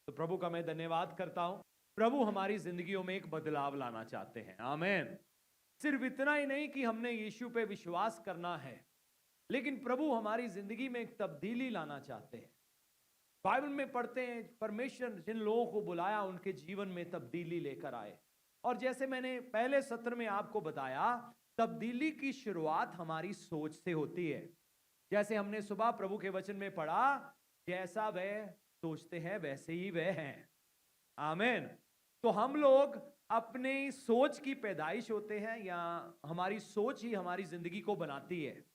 तो प्रभु का मैं धन्यवाद करता हूं। प्रभु हमारी जिंदगियों में एक बदलाव लाना चाहते हैं। आमीन। सिर्फ इतना ही नहीं कि हमने यीशु पे विश्वास करना है, लेकिन प्रभु हमारी जिंदगी में एक तब्दीली लाना चाहते हैं। बाइबल में पढ़ते हैं परमेश्वर जिन लोगों को बुलाया उनके जीवन में तब्दीली लेकर आए। और जैसे मैंने पहले सत्र में आपको बताया, तब्दीली की शुरुआत हमारी सोच से होती है। जैसे हमने सुबह प्रभु के वचन में पढ़ा, जैसा वह सोचते हैं वैसे ही वह हैं। आमीन। तो हम लोग अपनी सोच की पैदाइश होते हैं, या हमारी सोच ही हमारी जिंदगी को बनाती है।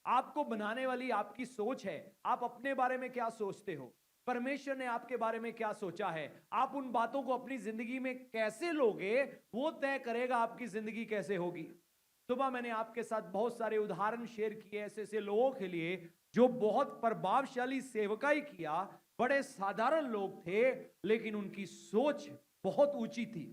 आपको बनाने वाली आपकी सोच है। आप अपने बारे में क्या सोचते हो, परमेश्वर ने आपके बारे में क्या सोचा है, आप उन बातों को अपनी जिंदगी में कैसे लोगे, वो तय करेगा आपकी जिंदगी कैसे होगी। सुबह मैंने आपके साथ बहुत सारे उदाहरण शेयर किए ऐसे ऐसे लोगों के लिए जो बहुत प्रभावशाली सेवकाई किया, बड़े साधारण लोग थे, लेकिन उनकी सोच बहुत ऊंची थी।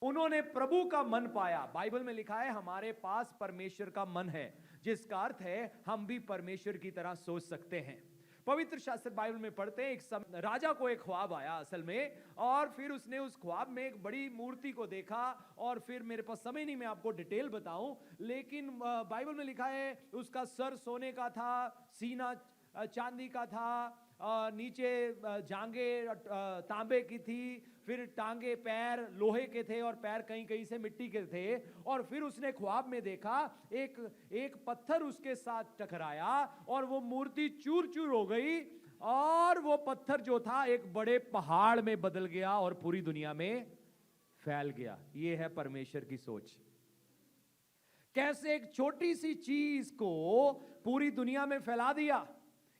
उन्होंने प्रभु का मन पाया। बाइबल में लिखा है हमारे पास परमेश्वर का मन है, जिसका अर्थ है हम भी परमेश्वर की तरह सोच सकते हैं। पवित्र शास्त्र बाइबल में पढ़ते हैं, एक राजा को एक ख्वाब आया असल में, और फिर उसने उस ख्वाब में एक बड़ी मूर्ति को देखा। और फिर मेरे पास समय नहीं मैं आपको डिटेल बताऊं, लेकिन बाइबल में लिखा है उसका सर सोने का था, सीना चांदी का था, नीचे जांगे तांबे की थी, फिर टांगे पैर लोहे के थे और पैर कहीं कहीं से मिट्टी के थे। और फिर उसने ख्वाब में देखा एक पत्थर उसके साथ टकराया और वो मूर्ति चूर चूर हो गई, और वो पत्थर जो था एक बड़े पहाड़ में बदल गया और पूरी दुनिया में फैल गया। ये है परमेश्वर की सोच। कैसे एक छोटी सी चीज को पूरी दुनिया में फैला दिया।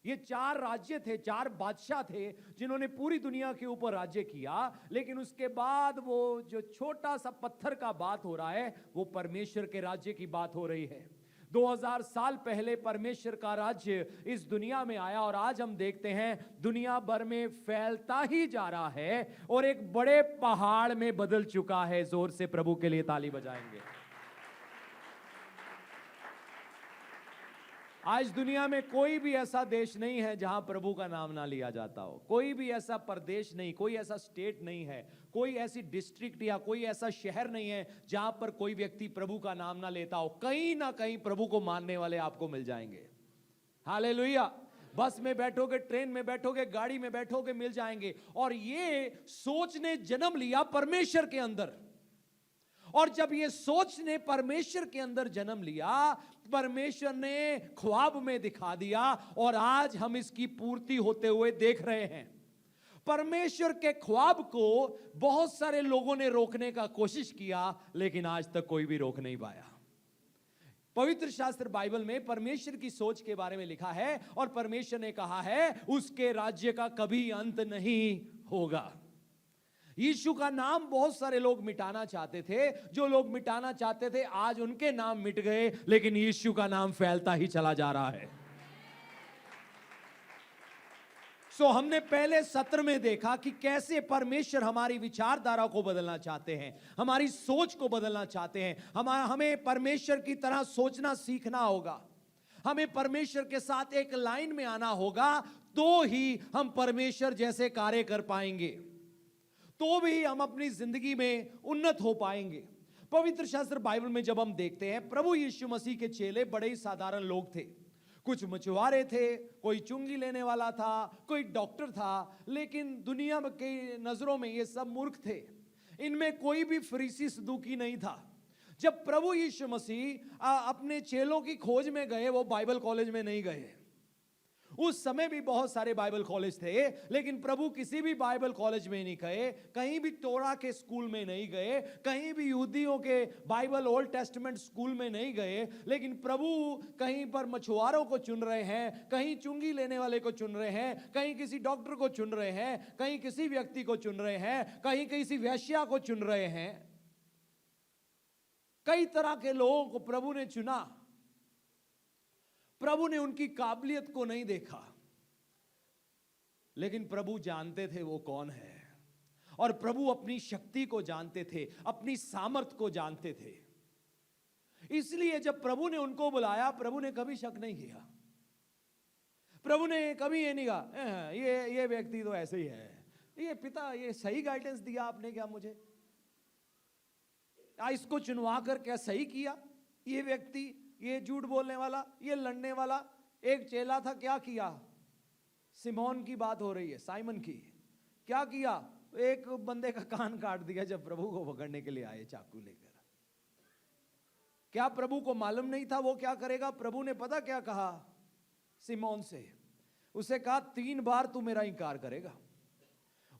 ये 4 राज्य थे, 4 बादशाह थे जिन्होंने पूरी दुनिया के ऊपर राज्य किया, लेकिन उसके बाद वो जो छोटा सा पत्थर का बात हो रहा है, वो परमेश्वर के राज्य की बात हो रही है। 2000 साल पहले परमेश्वर का राज्य इस दुनिया में आया, और आज हम देखते हैं दुनिया भर में फैलता ही जा रहा है और एक बड़े पहाड़ में बदल चुका है। जोर से प्रभु के लिए ताली बजाएंगे। आज दुनिया में कोई भी ऐसा देश नहीं है जहां प्रभु का नाम ना लिया जाता हो। कोई भी ऐसा प्रदेश नहीं, कोई ऐसा स्टेट नहीं है, कोई ऐसी डिस्ट्रिक्ट या कोई ऐसा शहर नहीं है जहां पर कोई व्यक्ति प्रभु का नाम ना लेता हो। कहीं ना कहीं प्रभु को मानने वाले आपको मिल जाएंगे। हालेलुया। बस में बैठोगे, ट्रेन में बैठोगे, गाड़ी में बैठोगे, मिल जाएंगे। और ये सोच ने जन्म लिया परमेश्वर के अंदर, और जब ये सोच ने परमेश्वर के अंदर जन्म लिया, परमेश्वर ने ख्वाब में दिखा दिया, और आज हम इसकी पूर्ति होते हुए देख रहे हैं। परमेश्वर के ख्वाब को बहुत सारे लोगों ने रोकने का कोशिश किया, लेकिन आज तक कोई भी रोक नहीं पाया। पवित्र शास्त्र बाइबल में परमेश्वर की सोच के बारे में लिखा है, और परमेश्वर ने कहा है उसके राज्य का कभी अंत नहीं होगा। यीशु का नाम बहुत सारे लोग मिटाना चाहते थे। जो लोग मिटाना चाहते थे आज उनके नाम मिट गए, लेकिन यीशु का नाम फैलता ही चला जा रहा है। हमने पहले सत्र में देखा कि कैसे परमेश्वर हमारी विचारधारा को बदलना चाहते हैं, हमारी सोच को बदलना चाहते हैं। हमें परमेश्वर की तरह सोचना सीखना होगा। हमें परमेश्वर के साथ एक लाइन में आना होगा, तो ही हम परमेश्वर जैसे कार्य कर पाएंगे, तो भी हम अपनी जिंदगी में उन्नत हो पाएंगे। पवित्र शास्त्र बाइबल में जब हम देखते हैं, प्रभु यीशु मसीह के चेले बड़े ही साधारण लोग थे। कुछ मछुआरे थे, कोई चुंगी लेने वाला था, कोई डॉक्टर था, लेकिन दुनिया की नजरों में ये सब मूर्ख थे। इनमें कोई भी फरीसी सदूकी नहीं था। जब प्रभु यीशु मसीह अपने चेलों की खोज में गए, वो बाइबल कॉलेज में नहीं गए। उस समय भी बहुत सारे बाइबल कॉलेज थे, लेकिन प्रभु किसी भी बाइबल कॉलेज में नहीं गए, कहीं भी तोरा के स्कूल में नहीं गए, कहीं भी यहूदियों के बाइबल ओल्ड टेस्टमेंट स्कूल में नहीं गए, लेकिन प्रभु कहीं पर मछुआरों को चुन रहे हैं, कहीं चुंगी लेने वाले को चुन रहे हैं, कहीं किसी डॉक्टर को चुन रहे हैं, कहीं किसी व्यक्ति को चुन रहे हैं, कहीं किसी वेश्या को चुन रहे हैं। कई तरह के लोगों को प्रभु ने चुना। प्रभु ने उनकी काबिलियत को नहीं देखा, लेकिन प्रभु जानते थे वो कौन है, और प्रभु अपनी शक्ति को जानते थे, अपनी सामर्थ को जानते थे। इसलिए जब प्रभु ने उनको बुलाया, प्रभु ने कभी शक नहीं किया। प्रभु ने कभी ये नहीं कहा ये व्यक्ति तो ऐसे ही है, ये पिता, ये सही गाइडेंस दिया आपने क्या मुझे? इसको चुनवा कर क्या सही किया? ये व्यक्ति, ये झूठ बोलने वाला, ये लड़ने वाला एक चेला था, क्या किया? सिमोन की बात हो रही है, साइमन की। क्या किया? एक बंदे का कान काट दिया जब प्रभु को पकड़ने के लिए आए चाकू लेकर। क्या प्रभु को मालूम नहीं था वो क्या करेगा? प्रभु ने पता क्या कहा सिमोन से? उसे कहा 3 बार तू मेरा इंकार करेगा।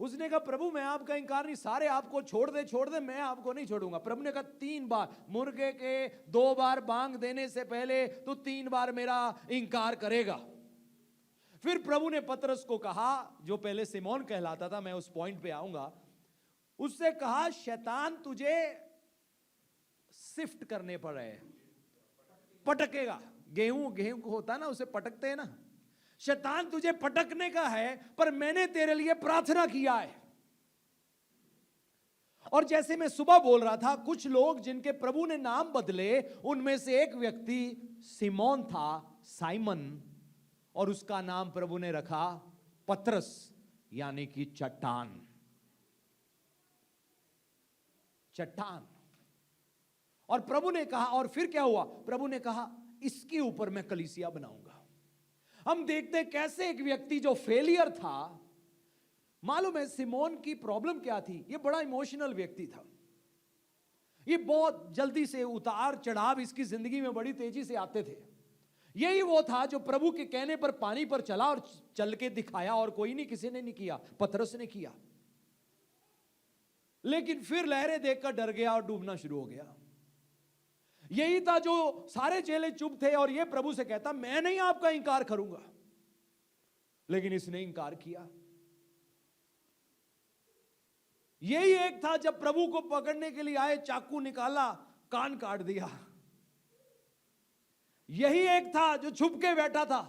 उसने कहा प्रभु मैं आपका इंकार नहीं, सारे आपको छोड़ दे, मैं आपको नहीं छोड़ूंगा। प्रभु ने कहा 3 बार, मुर्गे के 2 बार बांग देने से पहले तू 3 बार मेरा इंकार करेगा। फिर प्रभु ने पतरस को कहा, जो पहले सिमोन कहलाता था, मैं उस पॉइंट पे आऊंगा, उससे कहा शैतान तुझे सिफ्ट करने पर है, पटकेगा। गेहूं को होता है ना, उसे पटकते हैं ना। शैतान तुझे पटकने का है, पर मैंने तेरे लिए प्रार्थना किया है। और जैसे मैं सुबह बोल रहा था, कुछ लोग जिनके प्रभु ने नाम बदले, उनमें से एक व्यक्ति सिमोन था, साइमन, और उसका नाम प्रभु ने रखा पतरस, यानी कि चट्टान। चट्टान। और प्रभु ने कहा, और फिर क्या हुआ? प्रभु ने कहा इसके ऊपर मैं कलीसिया बनाऊंगा। हम देखते कैसे एक व्यक्ति जो फेलियर था, मालूम है सिमोन की प्रॉब्लम क्या थी? ये बड़ा इमोशनल व्यक्ति था। ये बहुत जल्दी से उतार चढ़ाव इसकी जिंदगी में बड़ी तेजी से आते थे। यही वो था जो प्रभु के कहने पर पानी पर चला और चल के दिखाया, और कोई नहीं, किसी ने नहीं किया, पतरस ने किया। लेकिन फिर लहरें देखकर डर गया और डूबना शुरू हो गया। यही था जो सारे चेले चुप थे, और ये प्रभु से कहता मैं नहीं आपका इंकार करूंगा, लेकिन इसने इंकार किया। यही एक था जब प्रभु को पकड़ने के लिए आए, चाकू निकाला, कान काट दिया। यही एक था जो छुप के बैठा था,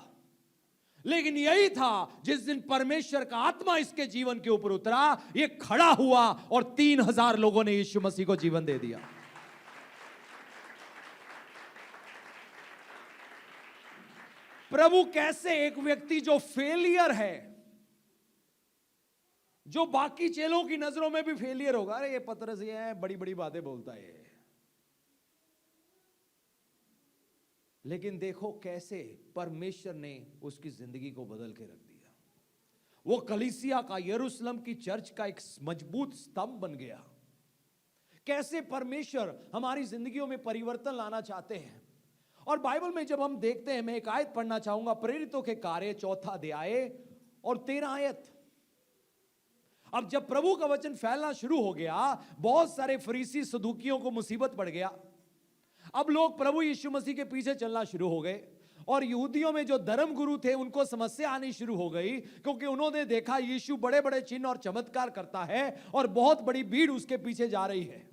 लेकिन यही था जिस दिन परमेश्वर का आत्मा इसके जीवन के ऊपर उतरा, ये खड़ा हुआ और 3000 लोगों ने यीशु मसीह को जीवन दे दिया। प्रभु कैसे एक व्यक्ति जो फेलियर है, जो बाकी चेलों की नजरों में भी फेलियर होगा, अरे ये पतरस ये है, बड़ी बड़ी बातें बोलता है, लेकिन देखो कैसे परमेश्वर ने उसकी जिंदगी को बदल के रख दिया। वो कलीसिया का, यरूशलेम की चर्च का एक मजबूत स्तंभ बन गया। कैसे परमेश्वर हमारी जिंदगियों में परिवर्तन लाना चाहते हैं। और बाइबल में जब हम देखते हैं, मैं एक आयत पढ़ना चाहूंगा, प्रेरितों के कार्य 4 अध्याय और 13 आयत। अब जब प्रभु का वचन फैलना शुरू हो गया, बहुत सारे फरीसी सदूकियों को मुसीबत पड़ गया। अब लोग प्रभु यीशु मसीह के पीछे चलना शुरू हो गए, और यहूदियों में जो धर्म गुरु थे उनको समस्या आनी शुरू हो गई, क्योंकि उन्होंने देखा यीशु बड़े बड़े चिन्ह और चमत्कार करता है और बहुत बड़ी भीड़ उसके पीछे जा रही है।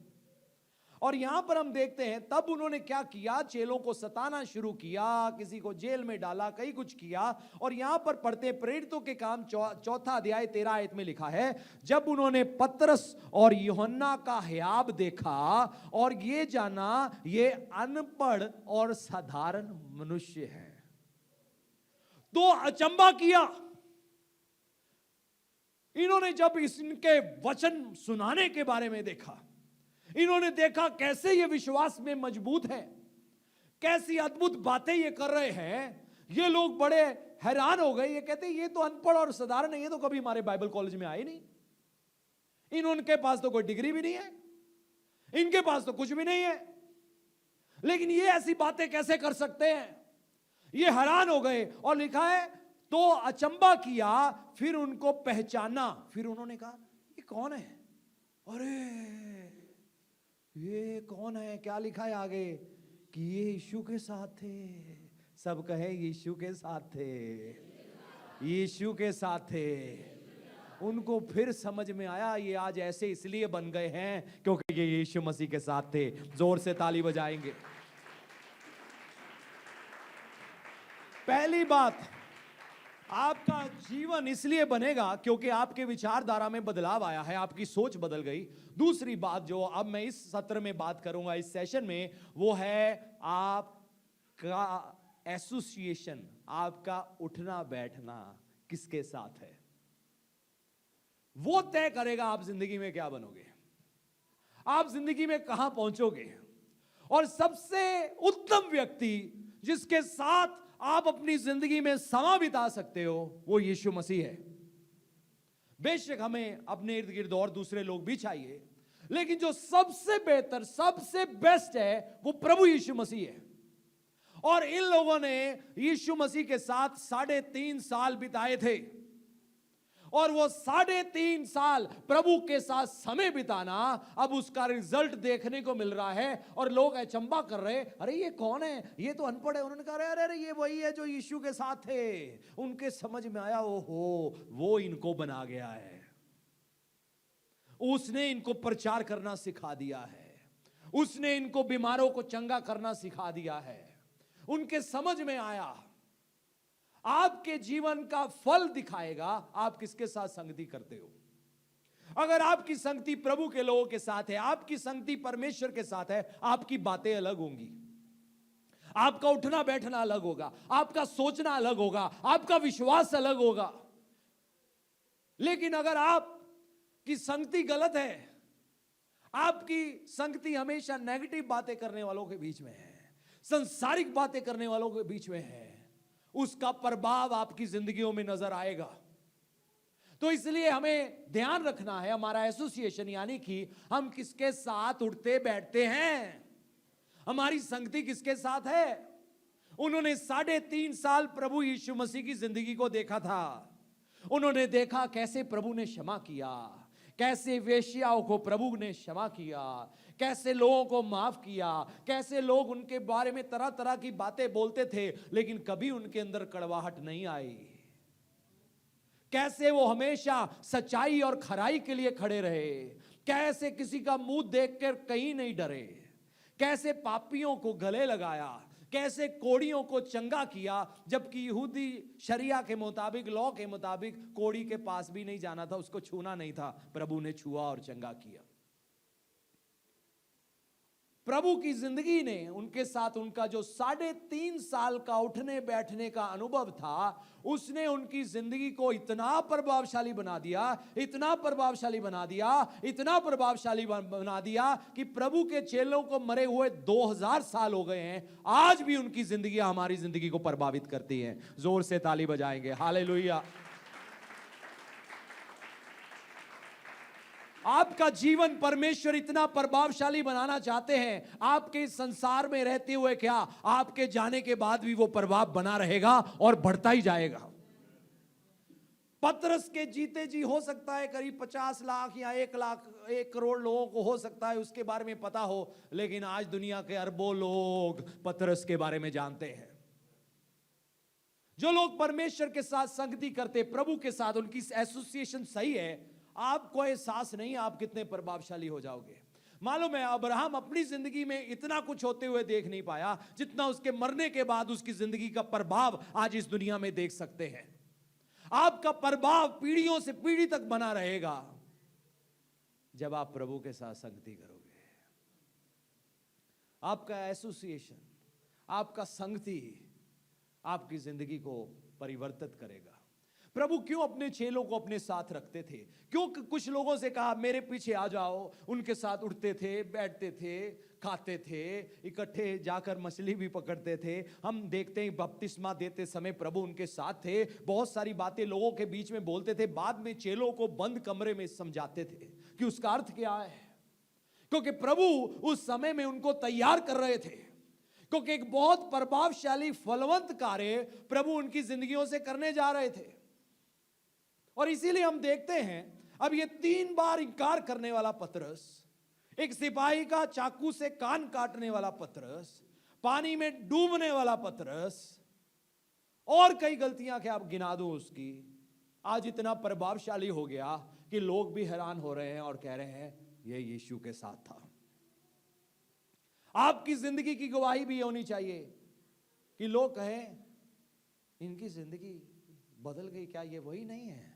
और यहां पर हम देखते हैं तब उन्होंने क्या किया, चेलों को सताना शुरू किया, किसी को जेल में डाला, कई कुछ किया। और यहां पर पढ़ते प्रेरितों के काम 4 अध्याय 13 आयत में लिखा है, जब उन्होंने पतरस और यूहन्ना का हयाब देखा और ये जाना ये अनपढ़ और साधारण मनुष्य है, तो अचंबा किया। इन्होंने जब इनके वचन सुनाने के बारे में देखा, इन्होंने देखा कैसे ये विश्वास में मजबूत है, कैसी अद्भुत बातें ये कर रहे हैं। ये लोग बड़े हैरान हो गए। ये कहते ये तो अनपढ़ और साधारण है, ये तो कभी हमारे बाइबल कॉलेज में आए नहीं, इनके पास तो कोई डिग्री भी नहीं है, इनके पास तो कुछ भी नहीं है, लेकिन ये ऐसी बातें कैसे कर सकते हैं। ये हैरान हो गए। और लिखा है तो अचंबा किया, फिर उनको पहचाना। फिर उन्होंने कहा ये कौन है? अरे ये कौन है? क्या लिखा है आगे कि ये यीशु के साथ थे। सब कहे यीशु के साथ थे, यीशु के साथ थे। उनको फिर समझ में आया ये आज ऐसे इसलिए बन गए हैं क्योंकि ये यीशु मसीह के साथ थे। जोर से ताली बजाएंगे। पहली बात, आपका जीवन इसलिए बनेगा क्योंकि आपके विचारधारा में बदलाव आया है, आपकी सोच बदल गई। दूसरी बात जो अब मैं इस सत्र में बात करूंगा, इस सेशन में, वो है आपका एसोसिएशन, आपका उठना बैठना किसके साथ है। वो तय करेगा आप जिंदगी में क्या बनोगे, आप जिंदगी में कहां पहुंचोगे। और सबसे उत्तम व्यक्ति जिसके साथ आप अपनी जिंदगी में समय बिता सकते हो वो यीशु मसीह है। बेशक हमें अपने इर्द गिर्द और दूसरे लोग भी चाहिए, लेकिन जो सबसे बेहतर सबसे बेस्ट है वो प्रभु यीशु मसीह है। और इन लोगों ने यीशु मसीह के साथ 3.5 साल बिताए थे, और वो 3.5 साल प्रभु के साथ समय बिताना अब उसका रिजल्ट देखने को मिल रहा है। और लोग अचंबा कर रहे, अरे ये कौन है, ये तो अनपढ़ है। उन्होंने कहा अरे अरे ये वही है जो यीशु के साथ थे। उनके समझ में आया, ओहो वो इनको बना गया है, उसने इनको प्रचार करना सिखा दिया है, उसने इनको बीमारों को चंगा करना सिखा दिया है। उनके समझ में आया। आपके जीवन का फल दिखाएगा आप किसके साथ संगति करते हो। अगर आपकी संगति प्रभु के लोगों के साथ है, आपकी संगति परमेश्वर के साथ है, आपकी बातें अलग होंगी, आपका उठना बैठना अलग होगा, आपका सोचना अलग होगा, आपका विश्वास अलग होगा। लेकिन अगर आपकी संगति गलत है, आपकी संगति हमेशा नेगेटिव बातें करने वालों के बीच में है, संसारिक बातें करने वालों के बीच में है, उसका प्रभाव आपकी जिंदगियों में नजर आएगा। तो इसलिए हमें ध्यान रखना है हमारा एसोसिएशन, यानी कि हम किसके साथ उठते बैठते हैं, हमारी संगति किसके साथ है। उन्होंने 3.5 साल प्रभु यीशु मसीह की जिंदगी को देखा था। उन्होंने देखा कैसे प्रभु ने क्षमा किया, कैसे वेश्याओं को प्रभु ने क्षमा किया, कैसे लोगों को माफ किया, कैसे लोग उनके बारे में तरह तरह की बातें बोलते थे लेकिन कभी उनके अंदर कड़वाहट नहीं आई, कैसे वो हमेशा सच्चाई और खराई के लिए खड़े रहे, कैसे किसी का मुंह देखकर कहीं नहीं डरे, कैसे पापियों को गले लगाया, कैसे कोड़ियों को चंगा किया, जबकि यहूदी शरिया के मुताबिक, लॉ के मुताबिक कोड़ी के पास भी नहीं जाना था, उसको छूना नहीं था। प्रभु ने छुआ और चंगा किया। प्रभु की जिंदगी ने उनके साथ उनका जो 3.5 साल का उठने बैठने का अनुभव था, उसने उनकी जिंदगी को इतना प्रभावशाली बना दिया, इतना प्रभावशाली बना दिया, इतना प्रभावशाली बना दिया कि प्रभु के चेलों को मरे हुए 2000 साल हो गए हैं, आज भी उनकी जिंदगी हमारी जिंदगी को प्रभावित करती है। जोर से ताली बजाएंगे, हालेलुया। आपका जीवन परमेश्वर इतना प्रभावशाली बनाना चाहते हैं, आपके इस संसार में रहते हुए क्या, आपके जाने के बाद भी वो प्रभाव बना रहेगा और बढ़ता ही जाएगा। पतरस के जीते जी हो सकता है करीब 50 लाख या 1 लाख 1 करोड़ लोगों को हो सकता है उसके बारे में पता हो, लेकिन आज दुनिया के अरबों लोग पतरस के बारे में जानते हैं। जो लोग परमेश्वर के साथ संगति करते, प्रभु के साथ उनकी एसोसिएशन सही है, आपको एहसास नहीं आप कितने प्रभावशाली हो जाओगे। मालूम है अब्राहम अपनी जिंदगी में इतना कुछ होते हुए देख नहीं पाया जितना उसके मरने के बाद उसकी जिंदगी का प्रभाव आज इस दुनिया में देख सकते हैं। आपका प्रभाव पीढ़ियों से पीढ़ी तक बना रहेगा जब आप प्रभु के साथ संगति करोगे। आपका एसोसिएशन, आपका संगति आपकी जिंदगी को परिवर्तित करेगा। प्रभु क्यों अपने चेलों को अपने साथ रखते थे? क्यों कुछ लोगों से कहा मेरे पीछे आ जाओ, उनके साथ उठते थे, बैठते थे, खाते थे, इकट्ठे जाकर मछली भी पकड़ते थे। हम देखते हैं बपतिस्मा देते समय प्रभु उनके साथ थे, बहुत सारी बातें लोगों के बीच में बोलते थे। बाद में चेलों को बंद कमरे में समझाते थे कि उसका अर्थ क्या है, क्योंकि प्रभु उस समय में उनको तैयार कर रहे थे, क्योंकि एक बहुत प्रभावशाली फलवंत कार्य प्रभु उनकी जिंदगियों से करने जा रहे थे। और इसीलिए हम देखते हैं अब ये 3 बार इनकार करने वाला पतरस, एक सिपाही का चाकू से कान काटने वाला पतरस, पानी में डूबने वाला पतरस, और कई गलतियां क्या आप गिना दूं उसकी, आज इतना प्रभावशाली हो गया कि लोग भी हैरान हो रहे हैं और कह रहे हैं ये यीशु के साथ था। आपकी जिंदगी की गवाही भी होनी चाहिए कि लोग कहें इनकी जिंदगी बदल गई, क्या ये वही नहीं है?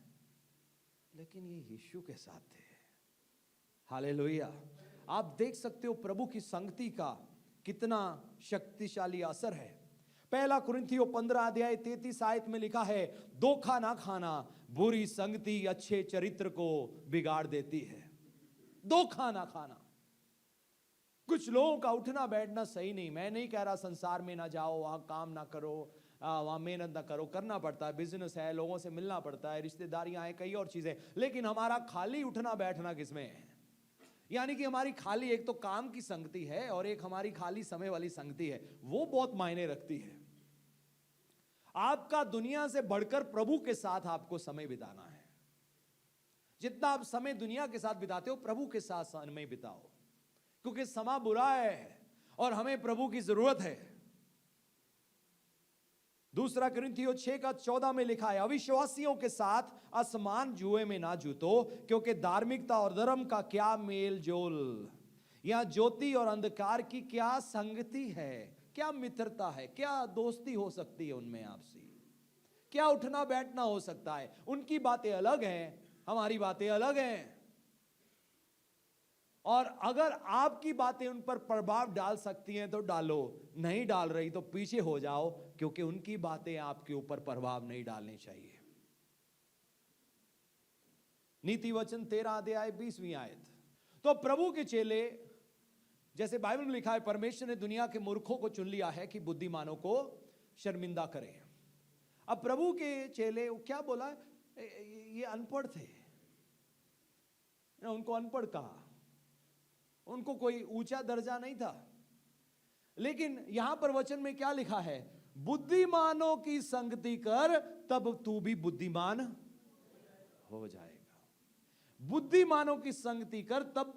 लेकिन ये यीशु के साथ थे। हालेलुया। आप देख सकते हो प्रभु की संगति का कितना शक्तिशाली असर है। पहला कुरिन्थियों 15 अध्याय 33 आयत में लिखा है, धोखा ना खाना, बुरी संगति अच्छे चरित्र को बिगाड़ देती है। धोखा ना खाना। कुछ लोगों का उठना बैठना सही नहीं। मैं नहीं कह रहा संसार में ना जाओ, वहां काम ना करो, वहां मेहनत ना करो, करना पड़ता है, बिजनेस है, लोगों से मिलना पड़ता है, रिश्तेदारियां हैं, कई और चीजें, लेकिन हमारा खाली उठना बैठना किसमें है? यानी कि हमारी खाली एक तो काम की संगति है और एक हमारी खाली समय वाली संगति है, वो बहुत मायने रखती है। आपका दुनिया से बढ़कर प्रभु के साथ आपको समय बिताना है। जितना आप समय दुनिया के साथ बिताते हो, प्रभु के साथ समय बिताओ, क्योंकि समय बुरा है और हमें प्रभु की जरूरत है। दूसरा कुरिन्थियों 6:14 में लिखा है, अविश्वासियों के साथ असमान जुए में ना जूतो, क्योंकि धार्मिकता और धर्म का क्या मेल जोल, या ज्योति और अंधकार की क्या संगति है, क्या मित्रता है, क्या दोस्ती हो सकती है उनमें आपसी, क्या उठना बैठना हो सकता है। उनकी बातें अलग हैं, हमारी बातें अलग हैं, और अगर आपकी बातें उन पर प्रभाव डाल सकती हैं तो डालो, नहीं डाल रही तो पीछे हो जाओ, क्योंकि उनकी बातें आपके ऊपर प्रभाव नहीं डालनी चाहिए। नीति वचन 13 अध्याय 20वीं आयत। तो प्रभु के चेले, जैसे बाइबल में लिखा है, परमेश्वर ने दुनिया के मूर्खों को चुन लिया है कि बुद्धिमानों को शर्मिंदा करें। अब प्रभु के चेले क्या बोला, ये अनपढ़ थे, उनको अनपढ़ कहा, उनको कोई ऊंचा दर्जा नहीं था। लेकिन यहां पर वचन में क्या लिखा है, बुद्धिमानों की संगति कर तब तू भी बुद्धिमान हो जाएगा। बुद्धिमानों की संगति कर तब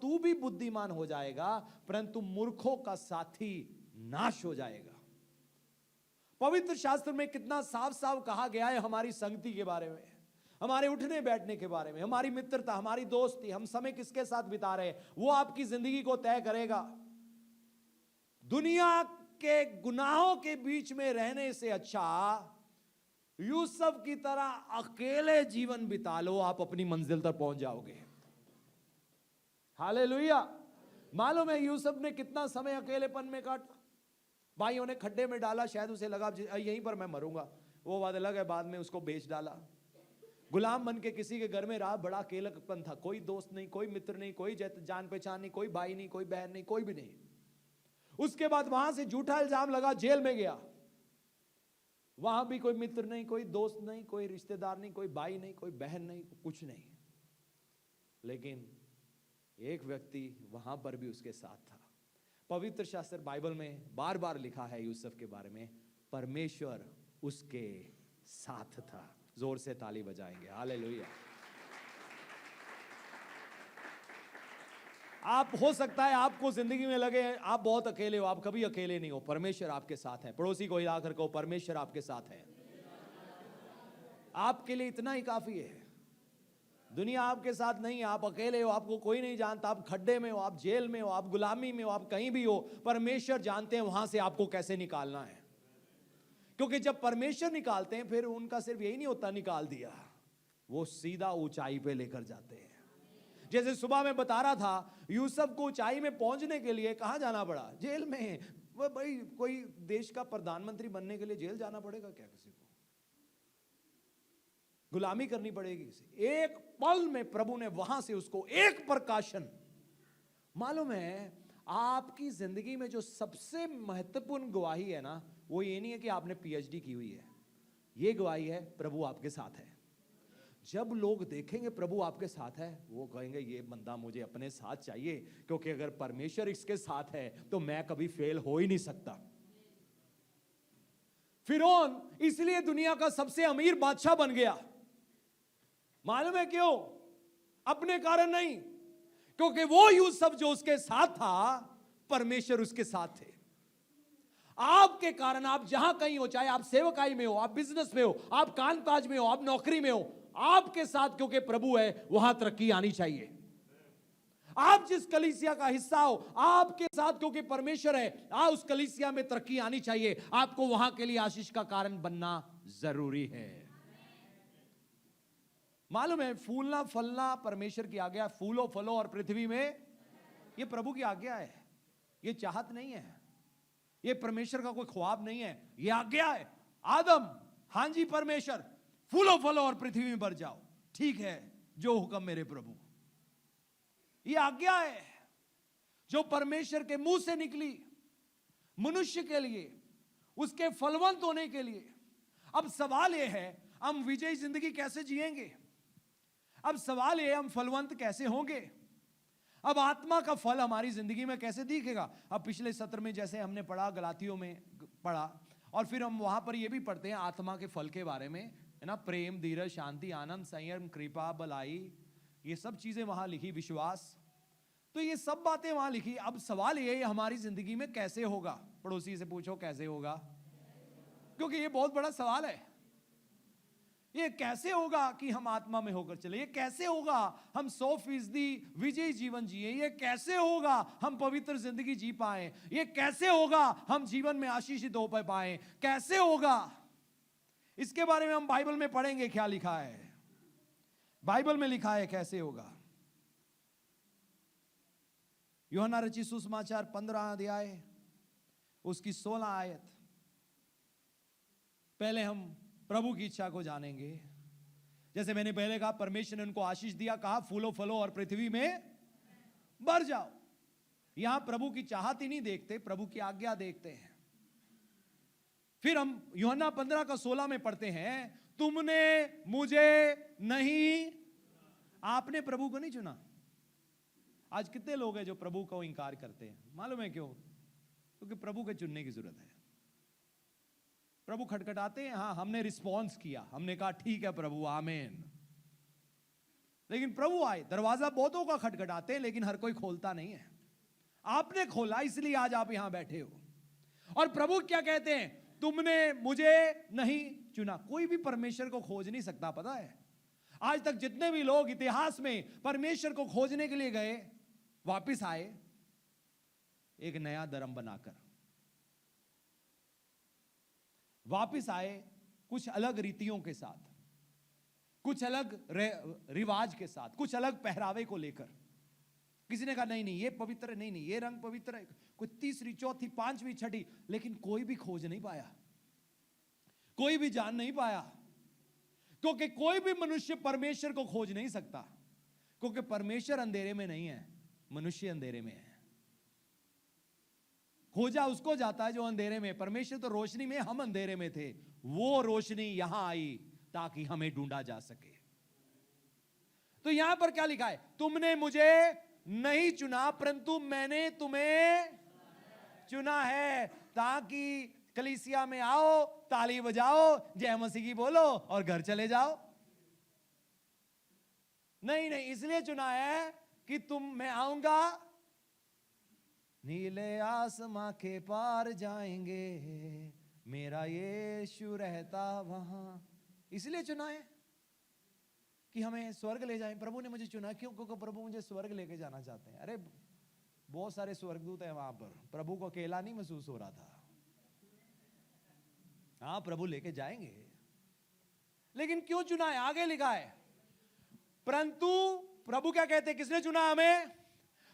तू भी बुद्धिमान हो जाएगा, परंतु मूर्खों का साथी नाश हो जाएगा। पवित्र शास्त्र में कितना साफ साफ कहा गया है हमारी संगति के बारे में, हमारे उठने बैठने के बारे में, हमारी मित्रता, हमारी दोस्ती, हम समय किसके साथ बिता रहे हैं, वो आपकी जिंदगी को तय करेगा। दुनिया के गुनाहों के बीच में रहने से अच्छा यूसुफ की तरह अकेले जीवन बिता लो, आप अपनी मंजिल तक पहुंच जाओगे। हालेलुया। मालूम है यूसुफ ने कितना समय अकेलेपन में काटा। भाइयों ने खड्डे में डाला, शायद उसे लगा यहीं पर मैं मरूंगा, वो बात अलग है, बाद में उसको बेच डाला। गुलाम बन के किसी के घर में रहा, बड़ा अकेलापन था, कोई दोस्त नहीं, कोई मित्र नहीं, कोई जान पहचान नहीं, कोई भाई नहीं, कोई बहन नहीं, कोई भी नहीं। उसके बाद वहां से झूठा इल्जाम लगा, जेल में गया, वहां भी कोई मित्र नहीं, कोई दोस्त नहीं, कोई रिश्तेदार नहीं, कोई भाई नहीं, कोई बहन नहीं, कुछ नहीं। लेकिन एक व्यक्ति वहां पर भी उसके साथ था। पवित्र शास्त्र बाइबल में बार बार लिखा है यूसुफ के बारे में, परमेश्वर उसके साथ था। जोर से ताली बजाएंगे, हालेलुया। आप, हो सकता है आपको जिंदगी में लगे आप बहुत अकेले हो, आप कभी अकेले नहीं हो, परमेश्वर आपके साथ है। पड़ोसी को हिलाकर कहो, परमेश्वर आपके साथ है। आपके लिए इतना ही काफी है। दुनिया आपके साथ नहीं है, आप अकेले हो, आपको कोई नहीं जानता, आप खड्डे में हो, आप जेल में हो, आप गुलामी में हो, आप कहीं भी हो, परमेश्वर जानते हैं वहां से आपको कैसे निकालना है। क्योंकि जब परमेश्वर निकालते हैं, फिर उनका सिर्फ यही नहीं होता निकाल दिया, वो सीधा ऊंचाई पे लेकर जाते हैं। जैसे सुबह में बता रहा था, यूसुफ को ऊंचाई में पहुंचने के लिए कहां जाना पड़ा, जेल में। वो भाई, कोई देश का प्रधानमंत्री बनने के लिए जेल जाना पड़ेगा क्या किसी को? गुलामी करनी पड़ेगी किसी? एक पल में प्रभु ने वहां से उसको एक प्रकाशन। मालूम है आपकी जिंदगी में जो सबसे महत्वपूर्ण गवाही है ना, वो ये नहीं है कि आपने पीएचडी की हुई है, ये गवाही है प्रभु आपके साथ है। जब लोग देखेंगे प्रभु आपके साथ है, वो कहेंगे ये बंदा मुझे अपने साथ चाहिए, क्योंकि अगर परमेश्वर इसके साथ है तो मैं कभी फेल हो ही नहीं सकता। फिरौन इसलिए दुनिया का सबसे अमीर बादशाह बन गया। मालूम है क्यों? अपने कारण नहीं, क्योंकि वो यूसुफ जो उसके साथ था, परमेश्वर उसके साथ थे। आपके कारण आप जहां कहीं हो, चाहे आप सेवकाई में हो, आप बिजनेस में हो, आप कामकाज में हो, आप नौकरी में हो, आपके साथ क्योंकि प्रभु है, वहां तरक्की आनी चाहिए। आप जिस कलीसिया का हिस्सा हो, आपके साथ क्योंकि परमेश्वर है, उस कलीसिया में तरक्की आनी चाहिए। आपको वहां के लिए आशीष का कारण बनना जरूरी है। मालूम है फूलना फलना परमेश्वर की आज्ञा, फूलो फलो और पृथ्वी में, ये प्रभु की आज्ञा है, ये चाहत नहीं है। ये परमेश्वर का कोई ख्वाब नहीं है, ये आज्ञा है। आदम, हां जी परमेश्वर, फूलो फलो और पृथ्वी में भर जाओ। ठीक है, जो हुक्म मेरे प्रभु। ये आज्ञा है जो परमेश्वर के मुंह से निकली मनुष्य के लिए, उसके फलवंत होने के लिए। अब सवाल यह है, हम विजयी जिंदगी कैसे जिएंगे? अब सवाल यह, हम फलवंत कैसे होंगे? अब आत्मा का फल हमारी जिंदगी में कैसे दिखेगा? अब पिछले सत्र में जैसे हमने पढ़ा, गलातियों में पढ़ा, और फिर हम वहां पर यह भी पढ़ते हैं आत्मा के फल के बारे में, है ना, प्रेम, धीरज, शांति, आनंद, संयम, कृपा, भलाई, ये सब चीजें वहां लिखी, विश्वास। तो ये सब बातें वहां लिखी। अब सवाल ये हमारी जिंदगी में कैसे होगा? पड़ोसी से पूछो कैसे होगा, क्योंकि ये बहुत बड़ा सवाल है। ये कैसे होगा कि हम आत्मा में होकर चले? ये कैसे होगा हम 100% विजयी जीवन जिए? ये कैसे होगा हम पवित्र जिंदगी जी पाए? ये कैसे होगा हम जीवन में आशीषित हो पाए? कैसे होगा? इसके बारे में हम बाइबल में पढ़ेंगे क्या लिखा है। बाइबल में लिखा है कैसे होगा। यूहन्ना रचित सुसमाचार 15 अध्याय उसकी 16 आयत। पहले हम प्रभु की इच्छा को जानेंगे। जैसे मैंने पहले कहा, परमेश्वर ने उनको आशीष दिया, कहा फूलो फलो और पृथ्वी में भर जाओ। यहां प्रभु की चाहत ही नहीं देखते, प्रभु की आज्ञा देखते हैं। फिर हम यूहन्ना 15 का 16 में पढ़ते हैं, तुमने मुझे नहीं, आपने प्रभु को नहीं चुना। आज कितने लोग हैं जो प्रभु को इंकार करते हैं? मालूम है क्यों? क्योंकि प्रभु के चुनने की जरूरत है। प्रभु खटखटाते हैं, हां हमने रिस्पॉन्स किया, हमने कहा ठीक है प्रभु, आमीन। लेकिन प्रभु आए, दरवाजा बहुतों का खटखटाते हैं लेकिन हर कोई खोलता नहीं है। आपने खोला, इसलिए आज आप यहां बैठे हो। और प्रभु क्या कहते हैं? तुमने मुझे नहीं चुना। कोई भी परमेश्वर को खोज नहीं सकता, पता है? आज तक जितने भी लोग इतिहास में परमेश्वर को खोजने के लिए गए, वापिस आए एक नया धर्म बनाकर, वापिस आए कुछ अलग रीतियों के साथ, कुछ अलग रिवाज के साथ, कुछ अलग पहरावे को लेकर। किसी ने कहा नहीं नहीं ये पवित्र है, नहीं नहीं ये रंग पवित्र है, कोई तीसरी, चौथी, पांचवी, छठी, लेकिन कोई भी खोज नहीं पाया, कोई भी जान नहीं पाया। क्योंकि कोई भी मनुष्य परमेश्वर को खोज नहीं सकता, क्योंकि परमेश्वर अंधेरे में नहीं है, मनुष्य अंधेरे में है। खोजा उसको जाता है जो अंधेरे में। परमेश्वर तो रोशनी में, हम अंधेरे में थे, वो रोशनी यहां आई ताकि हमें ढूंढा जा सके। तो यहां पर क्या लिखा है? तुमने मुझे नहीं चुना परंतु मैंने तुम्हें चुना है, ताकि कलीसिया में आओ, ताली बजाओ, जय मसीह की बोलो और घर चले जाओ। नहीं नहीं, इसलिए चुना है कि मैं आऊंगा, नीले आसमां के पार जाएंगे, मेरा यीशु रहता वहां। इसलिए चुना है कि हमें स्वर्ग ले जाएं। प्रभु ने मुझे चुना क्यों? क्योंकि प्रभु मुझे स्वर्ग लेके जाना चाहते हैं। अरे बहुत सारे स्वर्गदूत हैं वहां पर, प्रभु को अकेला नहीं महसूस हो रहा था। हाँ प्रभु लेके जाएंगे, लेकिन क्यों चुना है? आगे लिखा है, परंतु प्रभु क्या कहते हैं? किसने चुना हमें?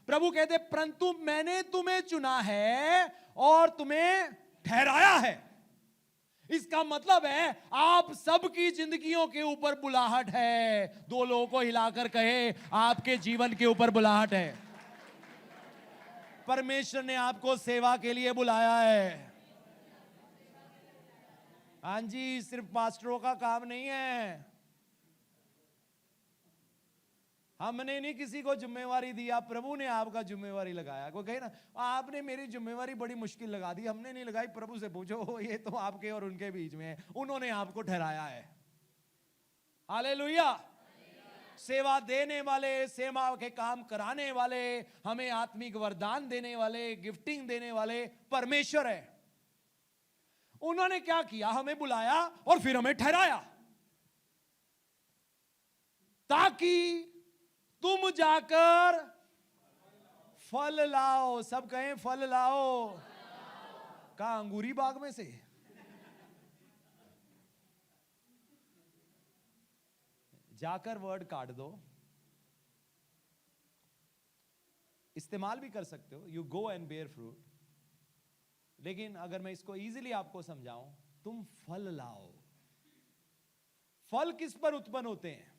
प्रभु कहते परंतु मैंने तुम्हें चुना है और तुम्हें ठहराया है। इसका मतलब है आप सबकी जिंदगियों के ऊपर बुलाहट है। दो लोगों को हिलाकर कहे, आपके जीवन के ऊपर बुलाहट है। परमेश्वर ने आपको सेवा के लिए बुलाया है। हां जी, सिर्फ पास्टरों का काम नहीं है। हमने नहीं किसी को जिम्मेवारी दिया, प्रभु ने आपका जिम्मेवारी लगाया। कोई कहे ना आपने मेरी जिम्मेवारी बड़ी मुश्किल लगा दी, हमने नहीं लगाई। प्रभु से पूछो, ये तो आपके और उनके बीच में है, उन्होंने आपको ठहराया है। हालेलुया। सेवा देने वाले, सेवा के काम कराने वाले, हमें आत्मिक वरदान देने वाले, गिफ्टिंग देने वाले परमेश्वर है। उन्होंने क्या किया? हमें बुलाया और फिर हमें ठहराया, ताकि तुम जाकर फल लाओ। सब कहें फल लाओ। कहा अंगूरी बाग में से? जाकर वर्ड काट दो, इस्तेमाल भी कर सकते हो। You go and bear fruit. लेकिन अगर मैं इसको इजीली आपको समझाऊं, तुम फल लाओ। फल किस पर उत्पन्न होते हैं?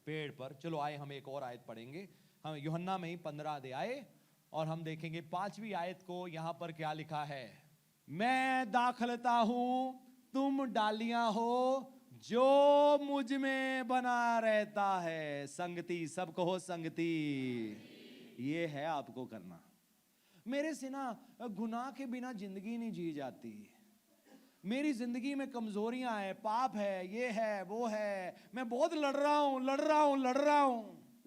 पेड़ पर। चलो आए हम एक और आयत पढ़ेंगे, हम यूहन्ना में ही 15 अध्याय, और हम देखेंगे 5वीं आयत को। यहां पर क्या लिखा है? मैं दाखलता हूं, तुम डालियां हो, जो मुझ में बना रहता है। संगति, सब कहो संगति। ये है आपको करना। मेरे से ना गुनाह के बिना जिंदगी नहीं जी जाती। मेरी जिंदगी में कमजोरियां हैं, पाप है, ये है, वो है। मैं बहुत लड़ रहा हूं।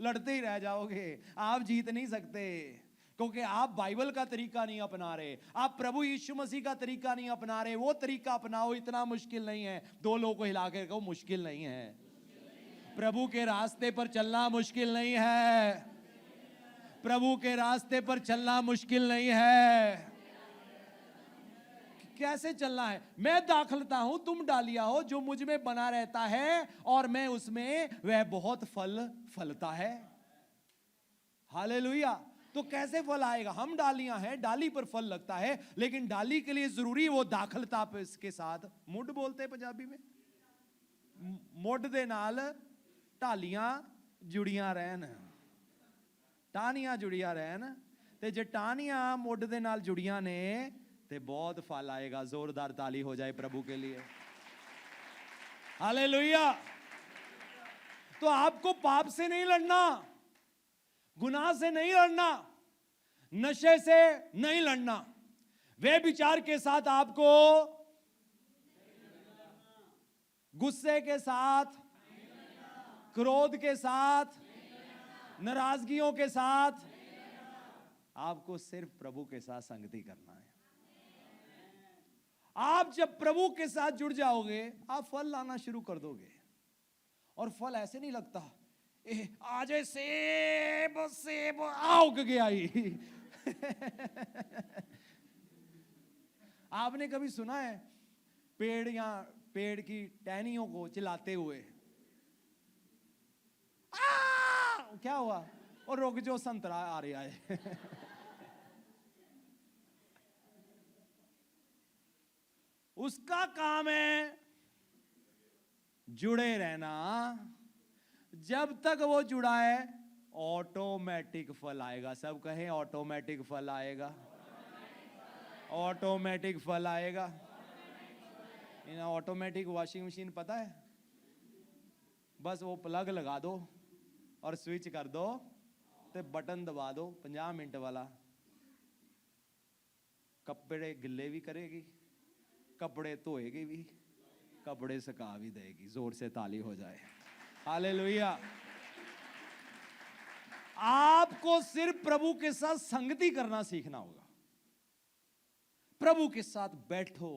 लड़ते ही रह जाओगे, आप जीत नहीं सकते, क्योंकि आप बाइबल का तरीका नहीं अपना रहे, आप प्रभु यीशु मसीह का तरीका नहीं अपना रहे। वो तरीका अपनाओ, इतना मुश्किल नहीं है। 2 लोगों को हिला के कहो, मुश्किल नहीं है। प्रभु के रास्ते पर चलना मुश्किल नहीं है। प्रभु के रास्ते पर चलना मुश्किल नहीं है। कैसे चलना है? मैं दाखलता हूं, तुम डालिया हो, जो मुझ में बना रहता है और मैं उसमें, वह बहुत फल फलता है। हालेलुया। तो कैसे फल आएगा? हम डालियां हैं, डाली पर फल लगता है, लेकिन डाली के लिए जरूरी वो दाखलता पे इसके साथ। मुड बोलते हैं पंजाबी में, मुड दे नाल ढालियां जुड़ियां रहन, टाहनियां जुड़ियां रहन। ते जे टाहनियां मुड दे नाल जुड़ियां ने ते बहुत फल आएगा। जोरदार ताली हो जाए प्रभु के लिए। हालेलुया। तो आपको पाप से नहीं लड़ना, गुनाह से नहीं लड़ना, नशे से नहीं लड़ना, वे विचार के साथ आपको, गुस्से के साथ, क्रोध के साथ, नाराजगियों के साथ, आपको सिर्फ प्रभु के साथ संगति करना है। आप जब प्रभु के साथ जुड़ जाओगे, आप फल लाना शुरू कर दोगे। और फल ऐसे नहीं लगता, आज सेब सेब आओ गया ही। आपने कभी सुना है पेड़ या पेड़ की टहनियों को चिल्लाते हुए, क्या हुआ? और रुक जो, संतरा आ रहा है। उसका काम है जुड़े रहना। जब तक वो जुड़ा है, ऑटोमेटिक फल आएगा। सब कहें ऑटोमेटिक फल आएगा, ऑटोमेटिक फल आएगा। इन ऑटोमेटिक वॉशिंग मशीन पता है? बस वो प्लग लगा दो और स्विच कर दो, तो बटन दबा दो, 50 मिनट वाला। कपड़े गिल्ले भी करेगी, कपड़े धोएगी भी, कपड़े सुखा भी देगी। जोर से ताली हो जाए। हालेलुया। आपको सिर्फ प्रभु के साथ संगति करना सीखना होगा। प्रभु के साथ बैठो,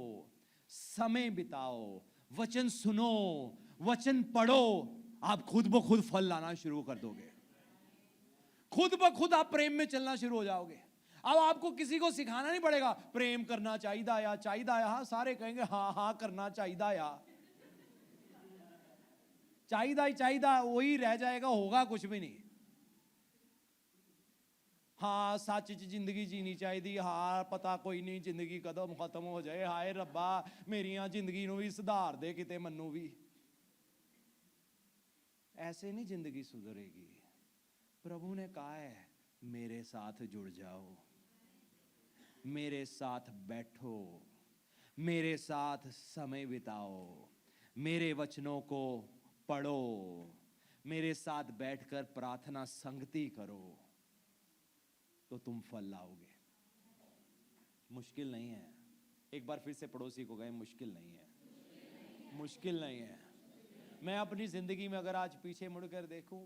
समय बिताओ, वचन सुनो, वचन पढ़ो, आप खुद ब खुद फल लाना शुरू कर दोगे। खुद ब खुद आप प्रेम में चलना शुरू हो जाओगे। अब आपको किसी को सिखाना नहीं पड़ेगा, प्रेम करना चाहिए या चाहिए। हाँ, सारे कहेंगे हाँ हाँ करना चाहिए या चाहिए, वही रह जाएगा, होगा कुछ भी नहीं। हाँ, सच च जिंदगी जीनी चाहिए। हाँ, पता कोई नहीं जिंदगी कदम खत्म हो जाए। हाय रब्बा, मेरिया जिंदगी नूं भी सुधार दे किते, मन्नू भी। ऐसे नहीं जिंदगी सुधरेगी। प्रभु ने कहा है, मेरे साथ जुड़ जाओ, मेरे साथ बैठो, मेरे साथ समय बिताओ, मेरे वचनों को पढ़ो, मेरे साथ बैठकर प्रार्थना संगति करो, तो तुम फल लाओगे। मुश्किल नहीं है। एक बार फिर से पड़ोसी को कहें, मुश्किल नहीं है, मुश्किल नहीं है। मैं अपनी जिंदगी में अगर आज पीछे मुड़कर देखूं,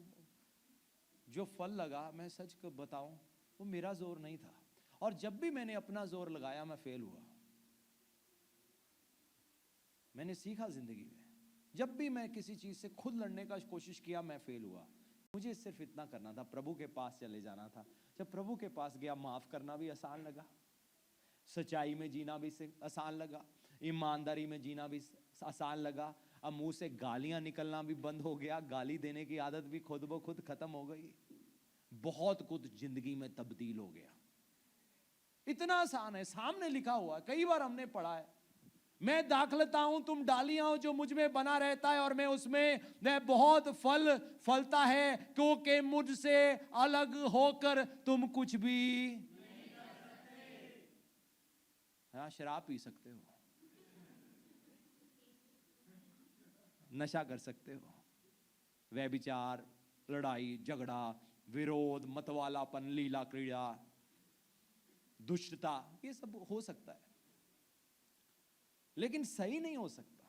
जो फल लगा, मैं सच को बताऊं, वो मेरा जोर नहीं था। और जब भी मैंने अपना जोर लगाया, मैं फेल हुआ। मैंने सीखा जिंदगी में, जब भी मैं किसी चीज से खुद लड़ने का कोशिश किया, मैं फेल हुआ। मुझे सिर्फ इतना करना था, प्रभु के पास चले जाना था। जब प्रभु के पास गया, माफ करना भी आसान लगा, सच्चाई में जीना भी आसान लगा, ईमानदारी में जीना भी आसान लगा। अब मुंह से गालियां निकलना भी बंद हो गया, गाली देने की आदत भी खुद ब खुद खत्म हो गई। बहुत कुछ जिंदगी में तब्दील हो गया। इतना आसान है, सामने लिखा हुआ है, कई बार हमने पढ़ा है। मैं दाखलता हूं, तुम डालियां हो, जो मुझ में बना रहता है और मैं उसमें, मैं बहुत फल फलता है, क्योंकि मुझसे अलग होकर तुम कुछ भी नहीं कर सकते। हाँ, शराब पी सकते हो, नशा कर सकते हो, व्यभिचार, लड़ाई झगड़ा, विरोध, मतवालापन, लीला क्रीड़ा, दुष्टता, ये सब हो सकता है, लेकिन सही नहीं हो सकता।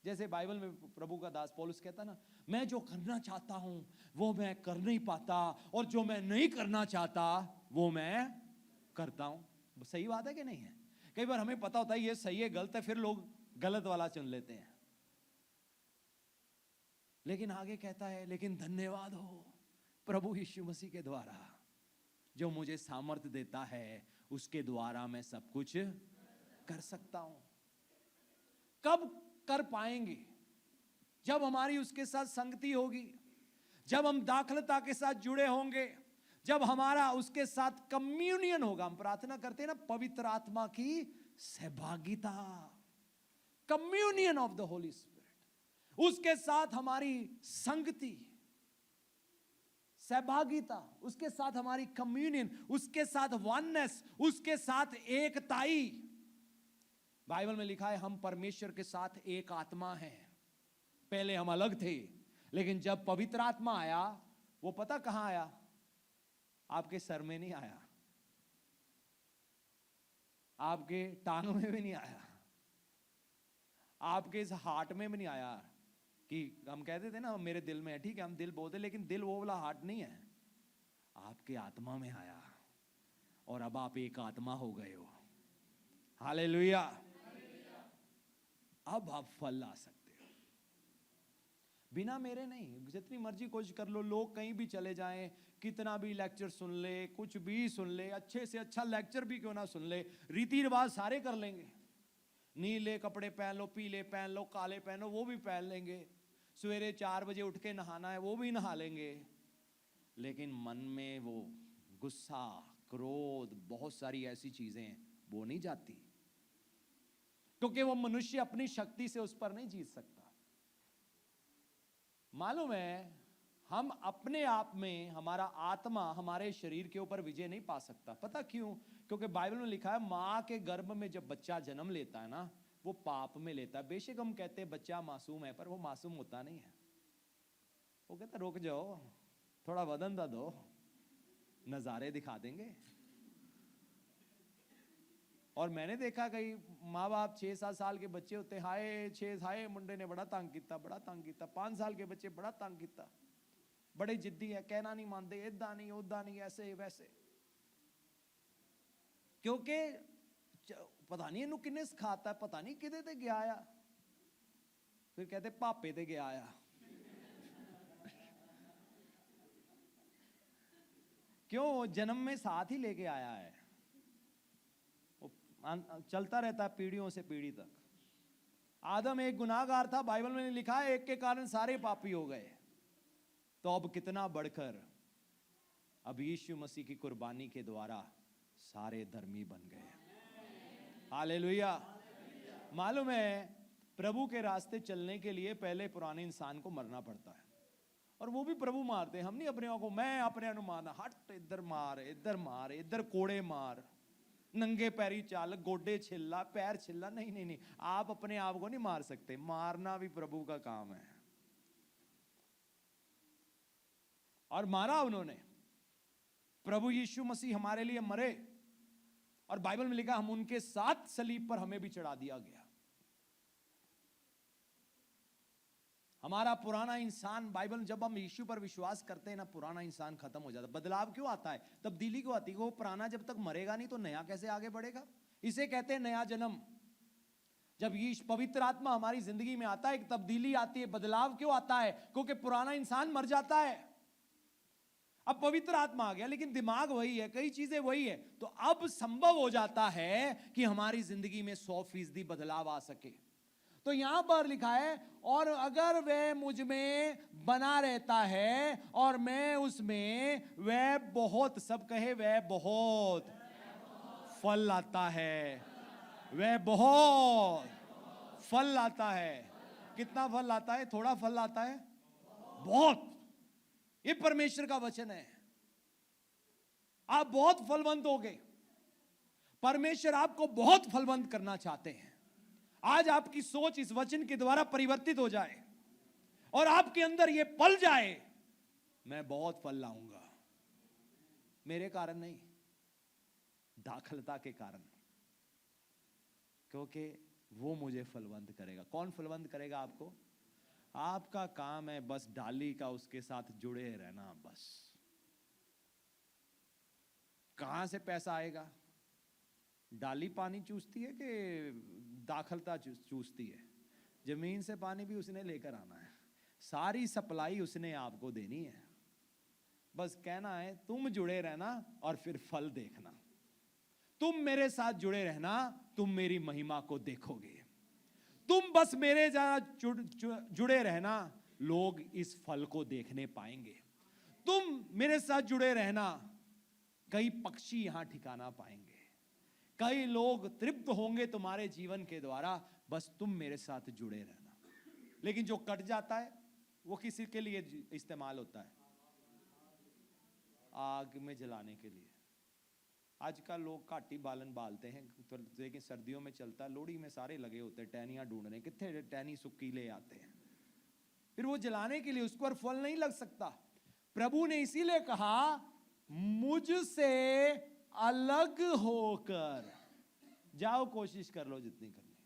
जैसे बाइबल में प्रभु का दास पौलुस कहता ना, मैं जो करना चाहता हूं वो मैं कर नहीं पाता, और जो मैं नहीं करना चाहता वो मैं करता हूं। सही बात है कि नहीं है? कई बार हमें पता होता है ये सही है गलत है, फिर लोग गलत वाला चुन लेते हैं। लेकिन आगे कहता है, लेकिन धन्यवाद हो प्रभु यीशु मसीह के द्वारा जो मुझे सामर्थ्य देता है, उसके द्वारा मैं सब कुछ कर सकता हूं। कब कर पाएंगे? जब हमारी उसके साथ संगति होगी, जब हम दाखलता के साथ जुड़े होंगे, जब हमारा उसके साथ कम्युनियन होगा। हम प्रार्थना करते हैं ना, पवित्र आत्मा की सहभागिता, communion of the Holi spirit, उसके साथ हमारी संगति, सहभागिता, उसके साथ हमारी कम्युनियन, उसके साथ वननेस, उसके साथ एकताई। बाइबल में लिखा है हम परमेश्वर के साथ एक आत्मा हैं। पहले हम अलग थे, लेकिन जब पवित्र आत्मा आया, वो पता कहां आया? आपके सर में नहीं आया, आपके टांग में भी नहीं आया, आपके इस हार्ट में भी नहीं आया। कि हम कहते थे ना मेरे दिल में है, ठीक है हम दिल बोलते, लेकिन दिल वो वाला हार्ट नहीं है, आपके आत्मा में आया, और अब आप एक आत्मा हो गए हो। हालेलुया। अब आप फल ला सकते हो, बिना मेरे नहीं। जितनी मर्जी कोशिश कर लो, लोग कहीं भी चले जाएं, कितना भी लेक्चर सुन ले, कुछ भी सुन ले, अच्छे से अच्छा लेक्चर भी क्यों ना सुन ले, रीति रिवाज सारे कर लेंगे। नीले कपड़े पहन लो, पीले पहन लो, काले पहनो, वो भी पहन लेंगे। सवेरे 4 बजे उठ के नहाना है, वो भी नहा लेंगे। लेकिन मन में वो गुस्सा, क्रोध, बहुत सारी ऐसी चीजें वो नहीं जाती, क्योंकि वो मनुष्य अपनी शक्ति से उस पर नहीं जीत सकता। मालूम है, हम अपने आप में, हमारा आत्मा हमारे शरीर के ऊपर विजय नहीं पा सकता। पता क्यों? क्योंकि बाइबल में लिखा है मां के गर्भ में जब बच्चा जन्म लेता है ना, वो पाप में लेता है। बेशक हम कहते हैं बच्चा मासूम है, पर वो मासूम होता नहीं है। वो कहता रुक जाओ, थोड़ा वजन दो, नजारे दिखा देंगे। और मैंने देखा कई माँ बाप 6-7 साल के बच्चे होते, हाय 6 हाय मुंडे ने बड़ा तंग किया, बड़ा तंग किया। 5 साल के बच्चे बड़ा तंग किया, बड़े जिद्दी है, कहना नहीं मानते, इदा नहीं उदा नहीं, ऐसे वैसे। क्योंकि पता नहीं इनू किन्ने सिखाता, पता नहीं किदे ते गया आ, फिर कहते पापे ते गया आ। क्यों? जन्म में साथ ही लेके आया है, चलता रहता है पीढ़ियों से पीढ़ी तक। आदम एक गुनाहगार था, बाइबल में लिखा है एक के कारण सारे पापी हो गए। तो अब कितना बढ़कर अब यीशु मसीह की कुर्बानी के द्वारा सारे धर्मी बन गए। हालेलुया। मालूम है, प्रभु के रास्ते चलने के लिए पहले पुराने इंसान को मरना पड़ता है, और वो भी प्रभु मारते हैं। हम नहीं अपने आप को, मैं अपने आप मारना, हट इधर मार, इधर मार, इधर कोड़े मार, नंगे पैरी चाल, गोडे छिल्ला, पैर छिल्ला। नहीं नहीं नहीं, आप अपने आप को नहीं मार सकते, मारना भी प्रभु का काम है। और मारा उन्होंने, प्रभु यीशु मसीह हमारे लिए मरे, और बाइबल में लिखा हम उनके साथ सलीब पर हमें भी चढ़ा दिया गया। हमारा पुराना इंसान, बाइबल जब हम यीशु पर विश्वास करते हैं ना, पुराना इंसान खत्म हो जाता है। बदलाव क्यों आता है? तब्दीली क्यों आती है? वो पुराना जब तक मरेगा नहीं तो नया कैसे आगे बढ़ेगा? इसे कहते हैं नया जन्म। जब यीशु पवित्र आत्मा हमारी जिंदगी में आता है, एक तब्दीली आती है। बदलाव क्यों आता है? क्योंकि पुराना इंसान मर जाता है, अब पवित्र आत्मा आ गया, लेकिन दिमाग वही है, कई चीजें वही है। तो अब संभव हो जाता है कि हमारी जिंदगी में 100% बदलाव आ सके। तो यहां पर लिखा है, और अगर वह मुझ में बना रहता है और मैं उसमें, वह बहुत, सब कहे वह बहुत फल लाता है, वह बहुत फल लाता है। कितना फल लाता है? थोड़ा फल लाता है, बहुत। ये परमेश्वर का वचन है। आप बहुत फलवंत होगे। परमेश्वर आपको बहुत फलवंत करना चाहते हैं। आज आपकी सोच इस वचन के द्वारा परिवर्तित हो जाए और आपके अंदर यह पल जाए, मैं बहुत फल लाऊंगा। मेरे कारण नहीं, दाखलता के कारण, क्योंकि वो मुझे फलवंत करेगा। कौन फलवंत करेगा आपको? आपका काम है बस डाली का उसके साथ जुड़े रहना। बस कहां से पैसा आएगा? डाली पानी चूसती है कि दाखलता चूसती है? जमीन से पानी भी उसने लेकर आना है, सारी सप्लाई उसने आपको देनी है। बस कहना है तुम जुड़े रहना और फिर फल देखना। तुम मेरे साथ जुड़े रहना, तुम मेरी महिमा को देखोगे। तुम बस मेरे साथ जुड़े रहना, लोग इस फल को देखने पाएंगे। तुम मेरे साथ जुड़े रहना, कई पक्षी यहां ठिकाना पाएंगे, कई लोग तृप्त होंगे तुम्हारे जीवन के द्वारा। बस तुम मेरे साथ जुड़े रहना। लेकिन जो कट जाता है वो किसी के लिए इस्तेमाल होता है? आग में जलाने के लिए। आजकल लोग घाटी बालन बालते हैं, तो लेकिन सर्दियों में चलता है। लोहड़ी में सारे लगे होते हैं टहनियां ढूंढने, कितने टहनी सुक्की ले आते हैं, फिर वो जलाने के लिए। उस पर फल नहीं लग सकता। प्रभु ने इसीलिए कहा मुझसे अलग होकर जाओ, कोशिश कर लो जितनी करनी।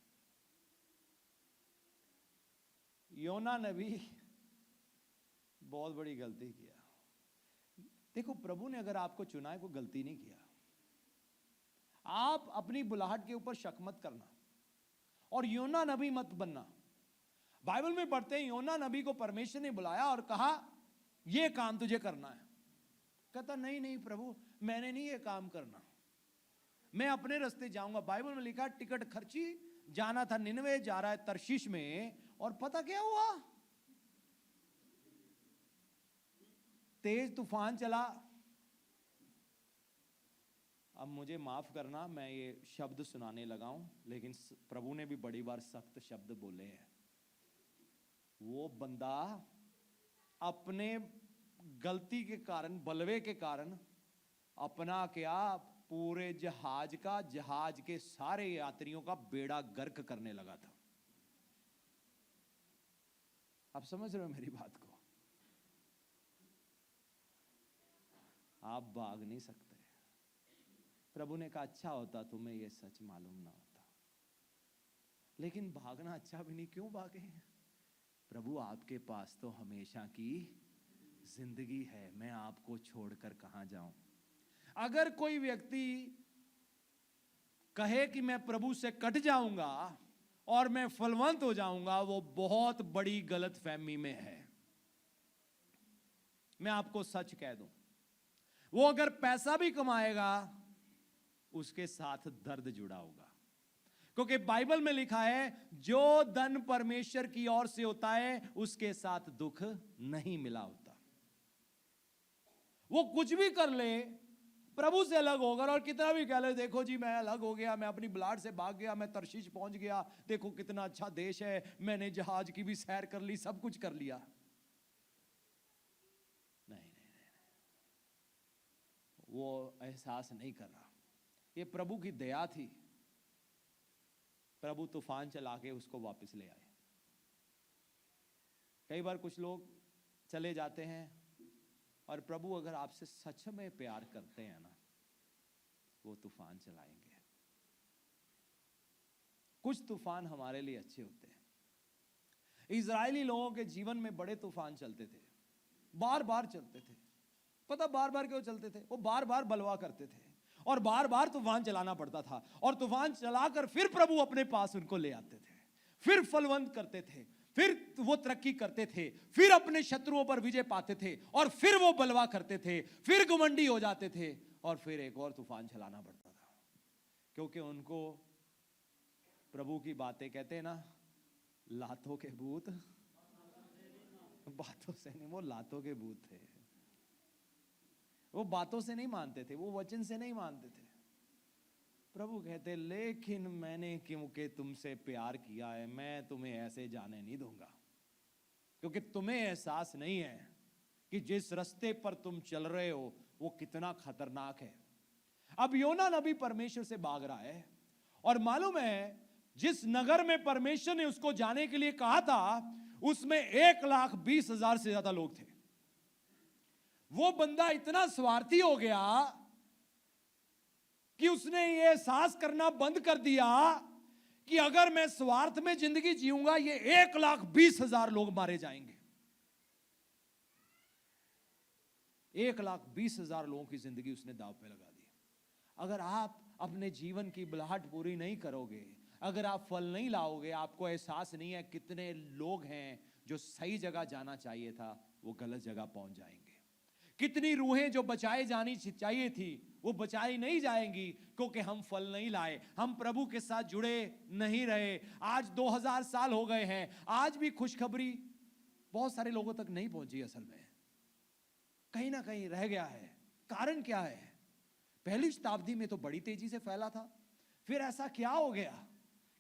योना नबी बहुत बड़ी गलती किया। देखो, प्रभु ने अगर आपको चुना है, कोई गलती नहीं किया। आप अपनी बुलाहट के ऊपर शक मत करना और योना नबी मत बनना। बाइबल में पढ़ते हैं योना नबी को परमेश्वर ने बुलाया और कहा यह काम तुझे करना है। कहता नहीं नहीं प्रभु, मैंने नहीं ये काम करना, मैं अपने रास्ते जाऊंगा। बाइबल में लिखा टिकट खर्ची, जाना था निनवे, जा रहा है तरशीश में। और पता क्या हुआ? तेज तूफान चला। अब मुझे माफ करना, मैं ये शब्द सुनाने लगा हूं, लेकिन प्रभु ने भी बड़ी बार सख्त शब्द बोले हैं। वो बंदा अपने गलती के कारण, बलवे के कारण, अपना क्या पूरे जहाज के सारे यात्रियों का बेड़ा गर्क करने लगा था। आप समझ रहे हो मेरी बात को? आप भाग नहीं सकते। प्रभु ने कहा अच्छा होता तुम्हें यह सच मालूम ना होता। लेकिन भागना अच्छा भी नहीं, क्यों भागे? प्रभु आपके पास तो हमेशा की जिंदगी है, मैं आपको छोड़कर कहां जाऊं। अगर कोई व्यक्ति कहे कि मैं प्रभु से कट जाऊंगा और मैं फलवंत हो जाऊंगा, वो बहुत बड़ी गलतफहमी में है। मैं आपको सच कह दूं, वो अगर पैसा भी कमाएगा उसके साथ दर्द जुड़ा होगा। क्योंकि बाइबल में लिखा है जो धन परमेश्वर की ओर से होता है उसके साथ दुख नहीं मिला होता। वो कुछ भी कर ले, प्रभु से अलग होकर, और कितना भी कह ले देखो जी मैं अलग हो गया, मैं अपनी बुलाहट से भाग गया, मैं तरशीश पहुंच गया, देखो कितना अच्छा देश है, मैंने जहाज की भी सैर कर ली, सब कुछ कर लिया। नहीं नहीं नहीं, वो एहसास नहीं कर रहा। ये प्रभु की दया थी, प्रभु तूफान चला के उसको वापस ले आए। कई बार कुछ लोग चले जाते हैं और प्रभु अगर आपसे सच में प्यार करते हैं ना, वो तूफान चलाएंगे। कुछ तूफान हमारे लिए अच्छे होते हैं। इजरायली लोगों के जीवन में बड़े तूफान चलते थे, बार बार चलते थे। पता बार बार क्यों चलते थे? वो बार बार बलवा करते थे और बार बार तूफान चलाना पड़ता था, और तूफान चलाकर फिर प्रभु अपने पास उनको ले आते थे, फिर फलवंत करते थे, फिर वो तरक्की करते थे, फिर अपने शत्रुओं पर विजय पाते थे, और फिर वो बलवा करते थे, फिर घमंडी हो जाते थे, और फिर एक और तूफान चलाना पड़ता था। क्योंकि उनको प्रभु की बातें, कहते हैं ना, लातों के भूत बातों से नहीं, वो लातों के भूत थे। वो बातों से नहीं मानते थे, वो वचन से नहीं मानते थे। प्रभु कहते लेकिन मैंने क्योंकि तुमसे प्यार किया है मैं तुम्हें ऐसे जाने नहीं दूंगा, क्योंकि तुम्हें एहसास नहीं है कि जिस रास्ते पर तुम चल रहे हो वो कितना खतरनाक है। अब योना नबी परमेश्वर से भाग रहा है और मालूम है जिस नगर में परमेश्वर ने उसको जाने के लिए कहा था उसमें 1,20,000 से ज्यादा लोग थे। वो बंदा इतना स्वार्थी हो गया कि उसने ये एहसास करना बंद कर दिया कि अगर मैं स्वार्थ में जिंदगी जीऊंगा ये 1,20,000 लोग मारे जाएंगे। 1,20,000 लोगों की जिंदगी उसने दांव पे लगा दी। अगर आप अपने जीवन की बुलाहट पूरी नहीं करोगे, अगर आप फल नहीं लाओगे, आपको एहसास नहीं है कितने लोग हैं जो सही जगह जाना चाहिए था वो गलत जगह पहुंच जाएंगे। कितनी रूहें जो बचाई जानी चाहिए थी वो बचाई नहीं जाएंगी क्योंकि हम फल नहीं लाए, हम प्रभु के साथ जुड़े नहीं रहे। आज 2000 साल हो गए हैं, आज भी खुशखबरी बहुत सारे लोगों तक नहीं पहुंची। असल में कहीं ना कहीं रह गया है। कारण क्या है? पहली शताब्दी में तो बड़ी तेजी से फैला था, फिर ऐसा क्या हो गया,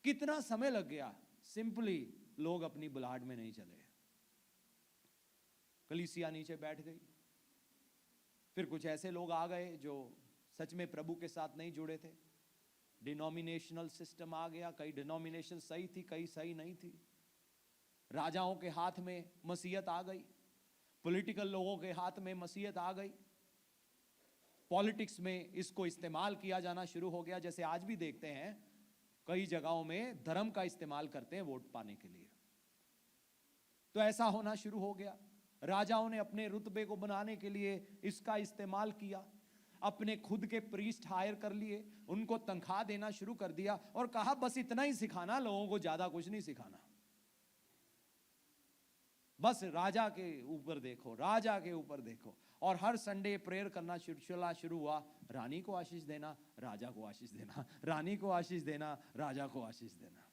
कितना समय लग गया? सिंपली लोग अपनी बुलाहट में नहीं चले, कलीसिया नीचे बैठ गई। फिर कुछ ऐसे लोग आ गए जो सच में प्रभु के साथ नहीं जुड़े थे। डिनोमिनेशनल सिस्टम आ गया, कई डिनोमिनेशन सही थी, कई सही नहीं थी। राजाओं के हाथ में मसीहत आ गई, पॉलिटिकल लोगों के हाथ में मसीहत आ गई। पॉलिटिक्स में इसको इस्तेमाल किया जाना शुरू हो गया। जैसे आज भी देखते हैं कई जगहों में धर्म का इस्तेमाल करते हैं वोट पाने के लिए। तो ऐसा होना शुरू हो गया। राजाओं ने अपने रुतबे को बनाने के लिए इसका इस्तेमाल किया, अपने खुद के प्रीस्ट हायर कर लिए, उनको तनख्वाह देना शुरू कर दिया और कहा बस इतना ही सिखाना लोगों को, ज्यादा कुछ नहीं सिखाना। बस राजा के ऊपर देखो, राजा के ऊपर देखो। और हर संडे प्रेयर करना शुरू हुआ, रानी को आशीष देना, राजा को आशीष देना, रानी को आशीष देना, राजा को आशीष देना।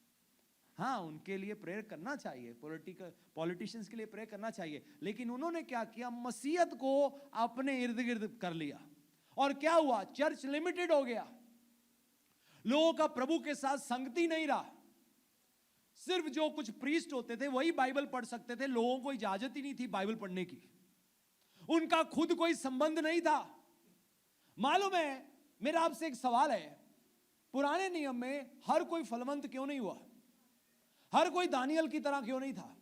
हाँ, उनके लिए प्रेयर करना चाहिए, पॉलिटिशियंस के लिए प्रेयर करना चाहिए, लेकिन उन्होंने क्या किया? मसीहत को अपने इर्द गिर्द कर लिया। और क्या हुआ? चर्च लिमिटेड हो गया, लोगों का प्रभु के साथ संगति नहीं रहा। सिर्फ जो कुछ प्रीस्ट होते थे वही बाइबल पढ़ सकते थे, लोगों को इजाजत ही नहीं थी बाइबल पढ़ने की, उनका खुद कोई संबंध नहीं था। मालूम है, मेरा आपसे एक सवाल है, पुराने नियम में हर कोई फलवंत क्यों नहीं हुआ? हर कोई दानियल की तरह क्यों नहीं था?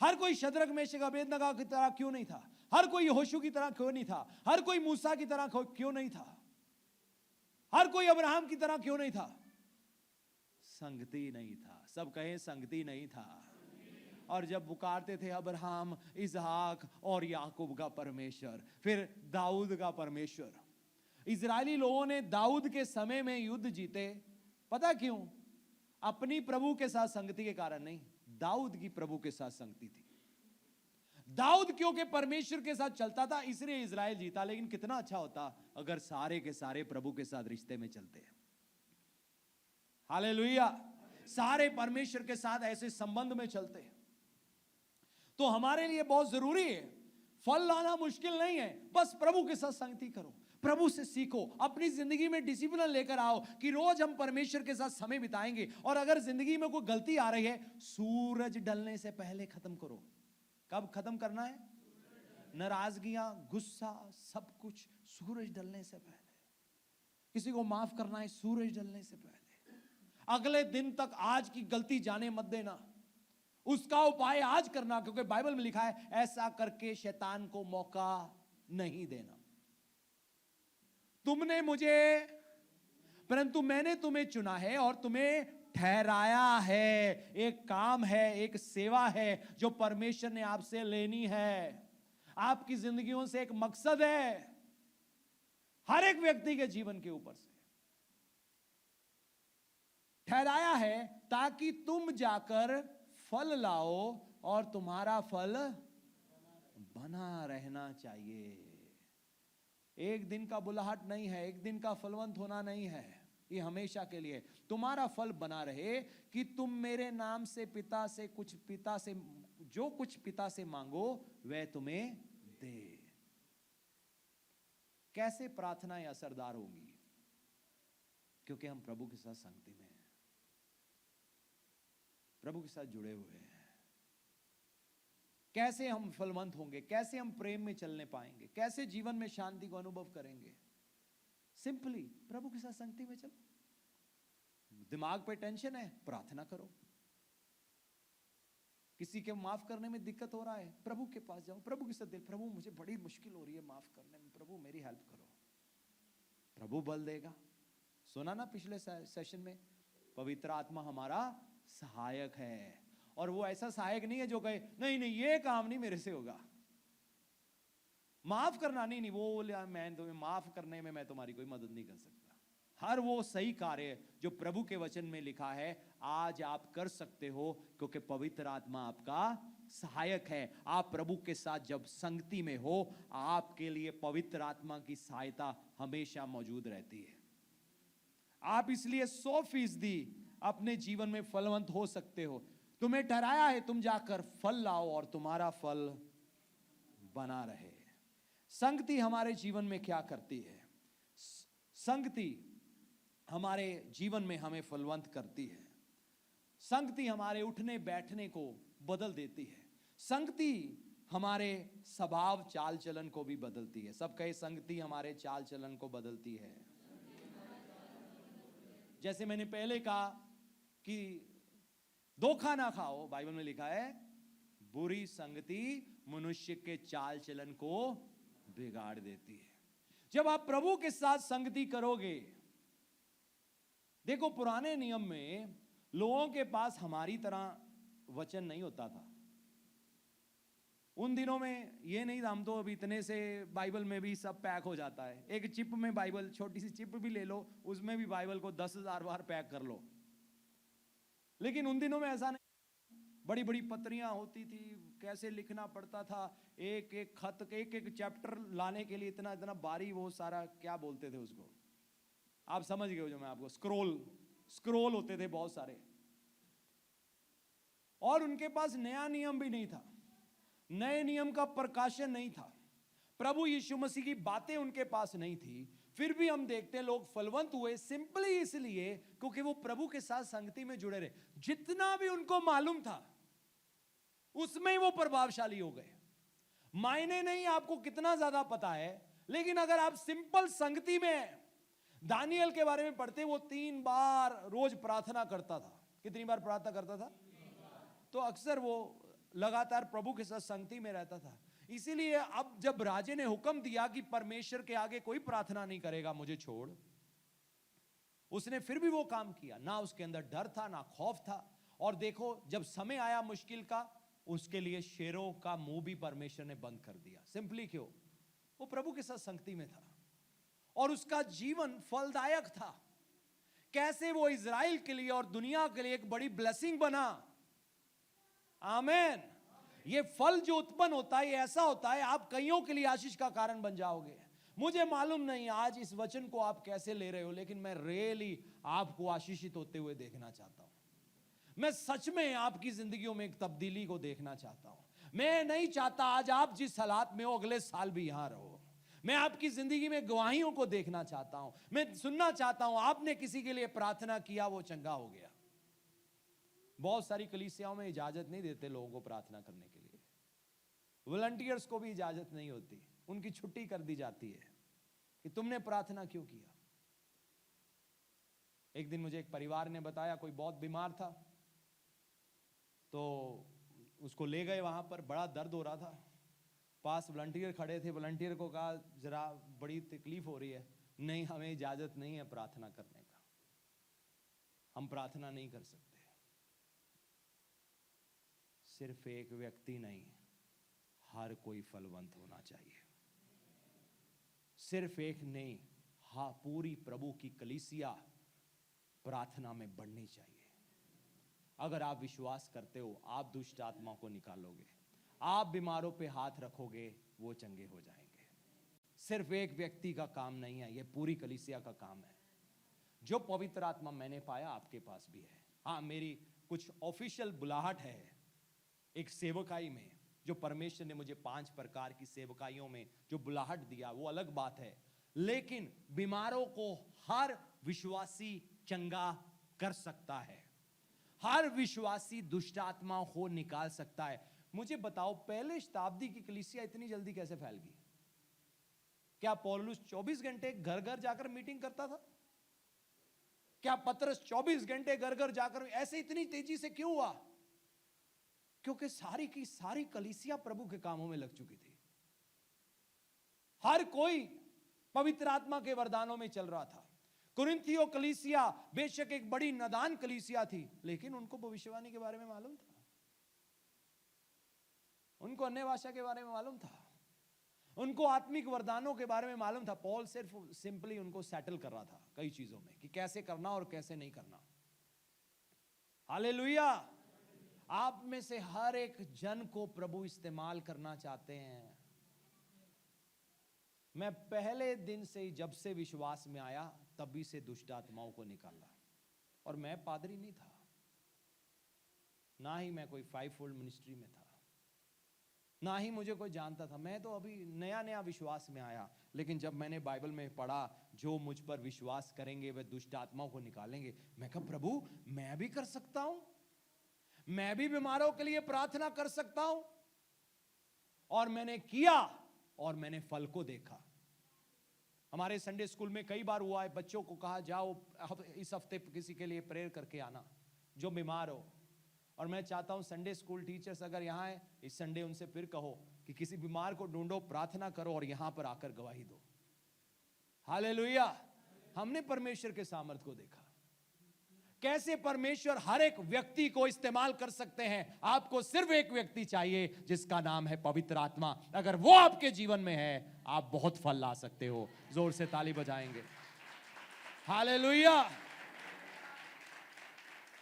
हर कोई शद्रक मेशक अबेदनगो की तरह क्यों नहीं था? हर कोई यहोशू की तरह क्यों नहीं था? हर कोई मूसा की तरह क्यों नहीं था? हर कोई अब्राहम की तरह क्यों नहीं था? संगति नहीं था। सब कहें संगति नहीं था। और जब पुकारते थे अब्राहम, इसहाक और याकूब का परमेश्वर, फिर दाऊद का परमेश्वर। इजरायली लोगों ने दाऊद के समय में युद्ध जीते, पता क्यों? अपनी प्रभु के साथ संगति के कारण नहीं, दाऊद की प्रभु के साथ संगति थी। दाऊद क्योंकि परमेश्वर के साथ चलता था इसलिए इजराइल जीता। लेकिन कितना अच्छा होता अगर सारे के सारे प्रभु के साथ रिश्ते में चलते हैं। हालेलुया, सारे परमेश्वर के साथ ऐसे संबंध में चलते हैं तो हमारे लिए बहुत जरूरी है। फल लाना मुश्किल नहीं है, बस प्रभु के साथ संगति करो, प्रभु से सीखो, अपनी जिंदगी में डिसिप्लिन लेकर आओ कि रोज हम परमेश्वर के साथ समय बिताएंगे। और अगर जिंदगी में कोई गलती आ रही है, सूरज ढलने से पहले खत्म करो। कब खत्म करना है? नाराजगियां, गुस्सा, सब कुछ सूरज ढलने से पहले। किसी को माफ करना है, सूरज ढलने से पहले। अगले दिन तक आज की गलती जाने मत देना, उसका उपाय आज करना, क्योंकि बाइबल में लिखा है ऐसा करके शैतान को मौका नहीं देना। तुमने मुझे, परंतु मैंने तुम्हें चुना है और तुम्हें ठहराया है। एक काम है, एक सेवा है जो परमेश्वर ने आपसे लेनी है। आपकी जिंदगियों से एक मकसद है, हर एक व्यक्ति के जीवन के ऊपर से ठहराया है ताकि तुम जाकर फल लाओ और तुम्हारा फल बना रहना चाहिए। एक दिन का बुलाहट नहीं है, एक दिन का फलवंत होना नहीं है, ये हमेशा के लिए। तुम्हारा फल बना रहे कि तुम मेरे नाम से पिता से जो कुछ पिता से मांगो वह तुम्हें दे। कैसे प्रार्थनाएं असरदार होंगी? क्योंकि हम प्रभु के साथ संगति में हैं, प्रभु के साथ जुड़े हुए हैं। कैसे हम फलवंत होंगे, कैसे हम प्रेम में चलने पाएंगे, कैसे जीवन में शांति को अनुभव करेंगे? सिंपली प्रभु के साथ संगति में चलो। दिमाग पे टेंशन है, प्रार्थना करो। किसी के माफ करने में दिक्कत हो रहा है, प्रभु के पास जाओ, प्रभु के साथ दिल, प्रभु मुझे बड़ी मुश्किल हो रही है माफ करने में, प्रभु मेरी हेल्प करो। प्रभु बल देगा। सुना ना पिछले सेशन में, पवित्र आत्मा हमारा सहायक है। और वो ऐसा सहायक नहीं है जो कहे नहीं नहीं ये काम नहीं मेरे से होगा, माफ करना नहीं, वो मैं तुम्हें माफ करने में मैं तुम्हारी कोई मदद नहीं कर सकता। हर वो सही कार्य जो प्रभु के वचन में लिखा है आज आप कर सकते हो, क्योंकि पवित्र आत्मा आपका सहायक है। आप प्रभु के साथ जब संगति में हो, आपके लिए पवित्र आत्मा की सहायता हमेशा मौजूद रहती है। आप इसलिए 100% अपने जीवन में फलवंत हो सकते हो। तुम्हें ठहराया है, तुम जाकर फल लाओ और तुम्हारा फल बना रहे। संगति हमारे जीवन में क्या करती है? संगति हमारे जीवन में हमें फलवंत करती है। संगति हमारे उठने बैठने को बदल देती है। संगति हमारे स्वभाव चाल चलन को भी बदलती है। सब कहे संगति हमारे चाल चलन को बदलती है। जैसे मैंने पहले कहा कि धोखा ना खाओ, बाइबल में लिखा है बुरी संगति मनुष्य के चाल चलन को बिगाड़ देती है। जब आप प्रभु के साथ संगति करोगे, देखो पुराने नियम में लोगों के पास हमारी तरह वचन नहीं होता था। उन दिनों में ये नहीं था, हम तो अब इतने से बाइबल में भी सब पैक हो जाता है। एक चिप में बाइबल, छोटी सी चिप भी ले लो, उसमें भी बाइबल को 10,000 बार पैक कर लो। लेकिन उन दिनों में ऐसा नहीं, बड़ी बड़ी पत्रियां होती थी, कैसे लिखना पड़ता था, एक एक खत, एक एक चैप्टर लाने के लिए इतना इतना भारी, वो सारा क्या बोलते थे उसको, आप समझ गए हो जो मैं आपको, स्क्रोल होते थे बहुत सारे। और उनके पास नया नियम भी नहीं था, नए नियम का प्रकाशन नहीं था, प्रभु यीशु मसीह की बातें उनके पास नहीं थी। फिर भी हम देखते हैं लोग फलवंत हुए सिंपली इसलिए क्योंकि वो प्रभु के साथ संगति में जुड़े रहे। जितना भी उनको मालूम था उसमें ही वो प्रभावशाली हो गए। मायने नहीं आपको कितना ज्यादा पता है, लेकिन अगर आप सिंपल संगति में, दानियल के बारे में पढ़ते, वो 3 बार रोज प्रार्थना करता था। कितनी बार प्रार्थना करता था? तो अक्सर वो लगातार प्रभु के साथ संगति में रहता था। इसीलिए अब जब राजे ने हुक्म दिया कि परमेश्वर के आगे कोई प्रार्थना नहीं करेगा मुझे छोड़, उसने फिर भी वो काम किया। ना उसके अंदर डर था, ना खौफ था। और देखो जब समय आया मुश्किल का, उसके लिए शेरों का मुंह भी परमेश्वर ने बंद कर दिया। सिंपली क्यों? वो प्रभु के साथ संगति में था और उसका जीवन फलदायक था। कैसे वो इज़राइल के लिए और दुनिया के लिए एक बड़ी ब्लेसिंग बना। आमीन। ये फल जो उत्पन्न होता है, ये ऐसा होता है आप कईयों के लिए आशीष का कारण बन जाओगे। मुझे मालूम नहीं आज इस वचन को आप कैसे ले रहे हो, लेकिन मैं रियली आपको आशीषित होते हुए देखना चाहता हूं। मैं सच में आपकी जिंदगियों में एक तब्दीली को देखना चाहता हूं। मैं नहीं चाहता आज आप जिस हालात में हो अगले साल भी यहां रहो। मैं आपकी जिंदगी में गवाहियों को देखना चाहता हूं। मैं सुनना चाहता हूं आपने किसी के लिए प्रार्थना किया, वो चंगा हो गया। बहुत सारी कलीसियाओं में इजाजत नहीं देते लोगों को प्रार्थना करने के लिए। वॉलंटियर्स को भी इजाजत नहीं होती, उनकी छुट्टी कर दी जाती है कि तुमने प्रार्थना क्यों किया। एक दिन मुझे एक परिवार ने बताया कोई बहुत बीमार था, तो उसको ले गए वहां पर, बड़ा दर्द हो रहा था। पास वॉलंटियर खड़े थे, वॉलंटियर को कहा जरा बड़ी तकलीफ हो रही है। नहीं, हमें इजाजत नहीं है प्रार्थना करने का, हम प्रार्थना नहीं कर सकते। सिर्फ एक व्यक्ति नहीं, हर कोई फलवंत होना चाहिए। सिर्फ एक नहीं, हाँ पूरी प्रभु की कलीसिया प्रार्थना में बढ़नी चाहिए। अगर आप विश्वास करते हो आप दुष्ट आत्मा को निकालोगे, आप बीमारों पे हाथ रखोगे, वो चंगे हो जाएंगे। सिर्फ एक व्यक्ति का काम नहीं है, ये पूरी कलीसिया का काम है। जो पवित्र आत्मा मैंने पाया आपके पास भी है। हाँ, मेरी कुछ ऑफिशियल बुलाहट है एक सेवकाई में, जो परमेश्वर ने मुझे 5 प्रकार की सेवकाइयों में जो बुलाहट दिया वो अलग बात है। लेकिन बीमारों को हर विश्वासी चंगा कर सकता है, हर विश्वासी दुष्ट आत्माओं को निकाल सकता है। मुझे बताओ, पहले शताब्दी की कलीसिया इतनी जल्दी कैसे फैल गई? क्या पौलुस 24 घंटे घर घर जाकर मीटिंग करता था? क्या पतरस 24 घंटे घर घर जाकर, ऐसे इतनी तेजी से क्यों हुआ? क्योंकि सारी की सारी कलीसिया प्रभु के कामों में लग चुकी थी। हर कोई पवित्र आत्मा के वरदानों में चल रहा था। कुरिन्थियों कलीसिया बेशक एक बड़ी नादान कलीसिया थी, लेकिन उनको भविष्यवाणी के बारे में मालूम था, उनको अन्य भाषा के बारे में मालूम था, उनको आत्मिक वरदानों के बारे में मालूम था। पॉल सिर्फ सिंपली उनको सेटल कर रहा था कई चीजों में कि कैसे करना और कैसे नहीं करना। हालेलुया। आप में से हर एक जन को प्रभु इस्तेमाल करना चाहते हैं। मैं पहले दिन से ही, जब से विश्वास में आया, तभी से दुष्ट आत्माओं को निकाला। और मैं पादरी नहीं था, ना ही मैं कोई 5-fold मिनिस्ट्री में था, ना ही मुझे कोई जानता था। मैं तो अभी नया नया विश्वास में आया, लेकिन जब मैंने बाइबल में पढ़ा जो मुझ पर विश्वास करेंगे वे दुष्ट आत्माओं को निकालेंगे, मैं कहा प्रभु मैं भी कर सकता हूं, मैं भी बीमारों के लिए प्रार्थना कर सकता हूं। और मैंने किया और मैंने फल को देखा। हमारे संडे स्कूल में कई बार हुआ है, बच्चों को कहा जाओ इस हफ्ते किसी के लिए प्रेयर करके आना जो बीमार हो। और मैं चाहता हूं संडे स्कूल टीचर्स अगर यहां है इस संडे, उनसे फिर कहो कि किसी बीमार को ढूंढो, प्रार्थना करो और यहां पर आकर गवाही दो। हालेलुया। हमने परमेश्वर के सामर्थ को देखा, कैसे परमेश्वर हर एक व्यक्ति को इस्तेमाल कर सकते हैं। आपको सिर्फ एक व्यक्ति चाहिए जिसका नाम है पवित्र आत्मा। अगर वो आपके जीवन में है, आप बहुत फल ला सकते हो। जोर से ताली बजाएंगे। हालेलुया।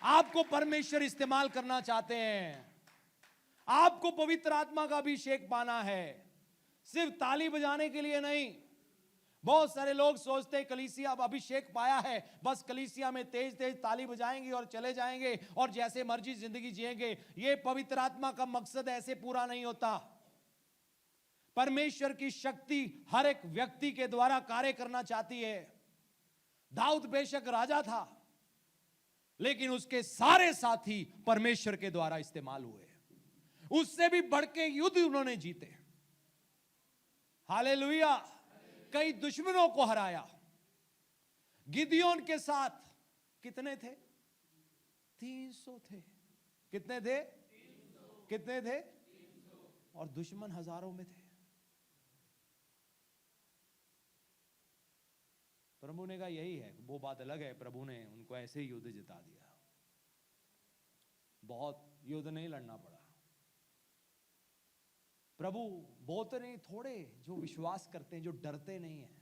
आपको परमेश्वर इस्तेमाल करना चाहते हैं, आपको पवित्र आत्मा का अभिषेक पाना है, सिर्फ ताली बजाने के लिए नहीं। बहुत सारे लोग सोचते हैं कलीसिया अब अभिषेक पाया है, बस कलीसिया में तेज तेज ताली बजाएंगे और चले जाएंगे और जैसे मर्जी जिंदगी जिएंगे। ये पवित्र आत्मा का मकसद ऐसे पूरा नहीं होता। परमेश्वर की शक्ति हर एक व्यक्ति के द्वारा कार्य करना चाहती है। दाऊद बेशक राजा था, लेकिन उसके सारे साथी परमेश्वर के द्वारा इस्तेमाल हुए, उससे भी बढ़ के युद्ध उन्होंने जीते। हालेलुया। कई दुश्मनों को हराया। गिदियोन के साथ कितने थे? 300 थे। कितने थे? 300। कितने थे? 300। और दुश्मन हजारों में थे। प्रभु ने कहा यही है, वो बात अलग है, प्रभु ने उनको ऐसे ही युद्ध जिता दिया। बहुत युद्ध नहीं लड़ना पड़ा। प्रभु बहुत नहीं, थोड़े जो विश्वास करते हैं, जो डरते नहीं हैं।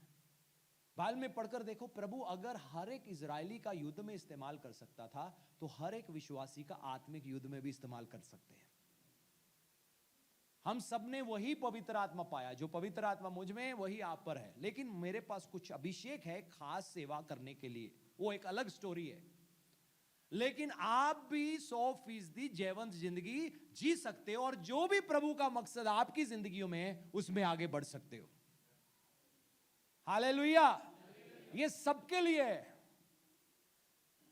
बाइबल में पढ़कर देखो, प्रभु अगर हर एक इजरायली का युद्ध में इस्तेमाल कर सकता था, तो हर एक विश्वासी का आत्मिक युद्ध में भी इस्तेमाल कर सकते हैं। हम सब ने वही पवित्र आत्मा पाया, जो पवित्र आत्मा मुझ में है वही आप पर है। लेकिन मेरे पास कुछ अभिषेक है खास सेवा करने के लिए, वो एक अलग स्टोरी है। लेकिन आप भी 100% जयवंत जिंदगी जी सकते हो, और जो भी प्रभु का मकसद आपकी जिंदगियों में है उसमें आगे बढ़ सकते हो। हालेलुया। ये सबके लिए है,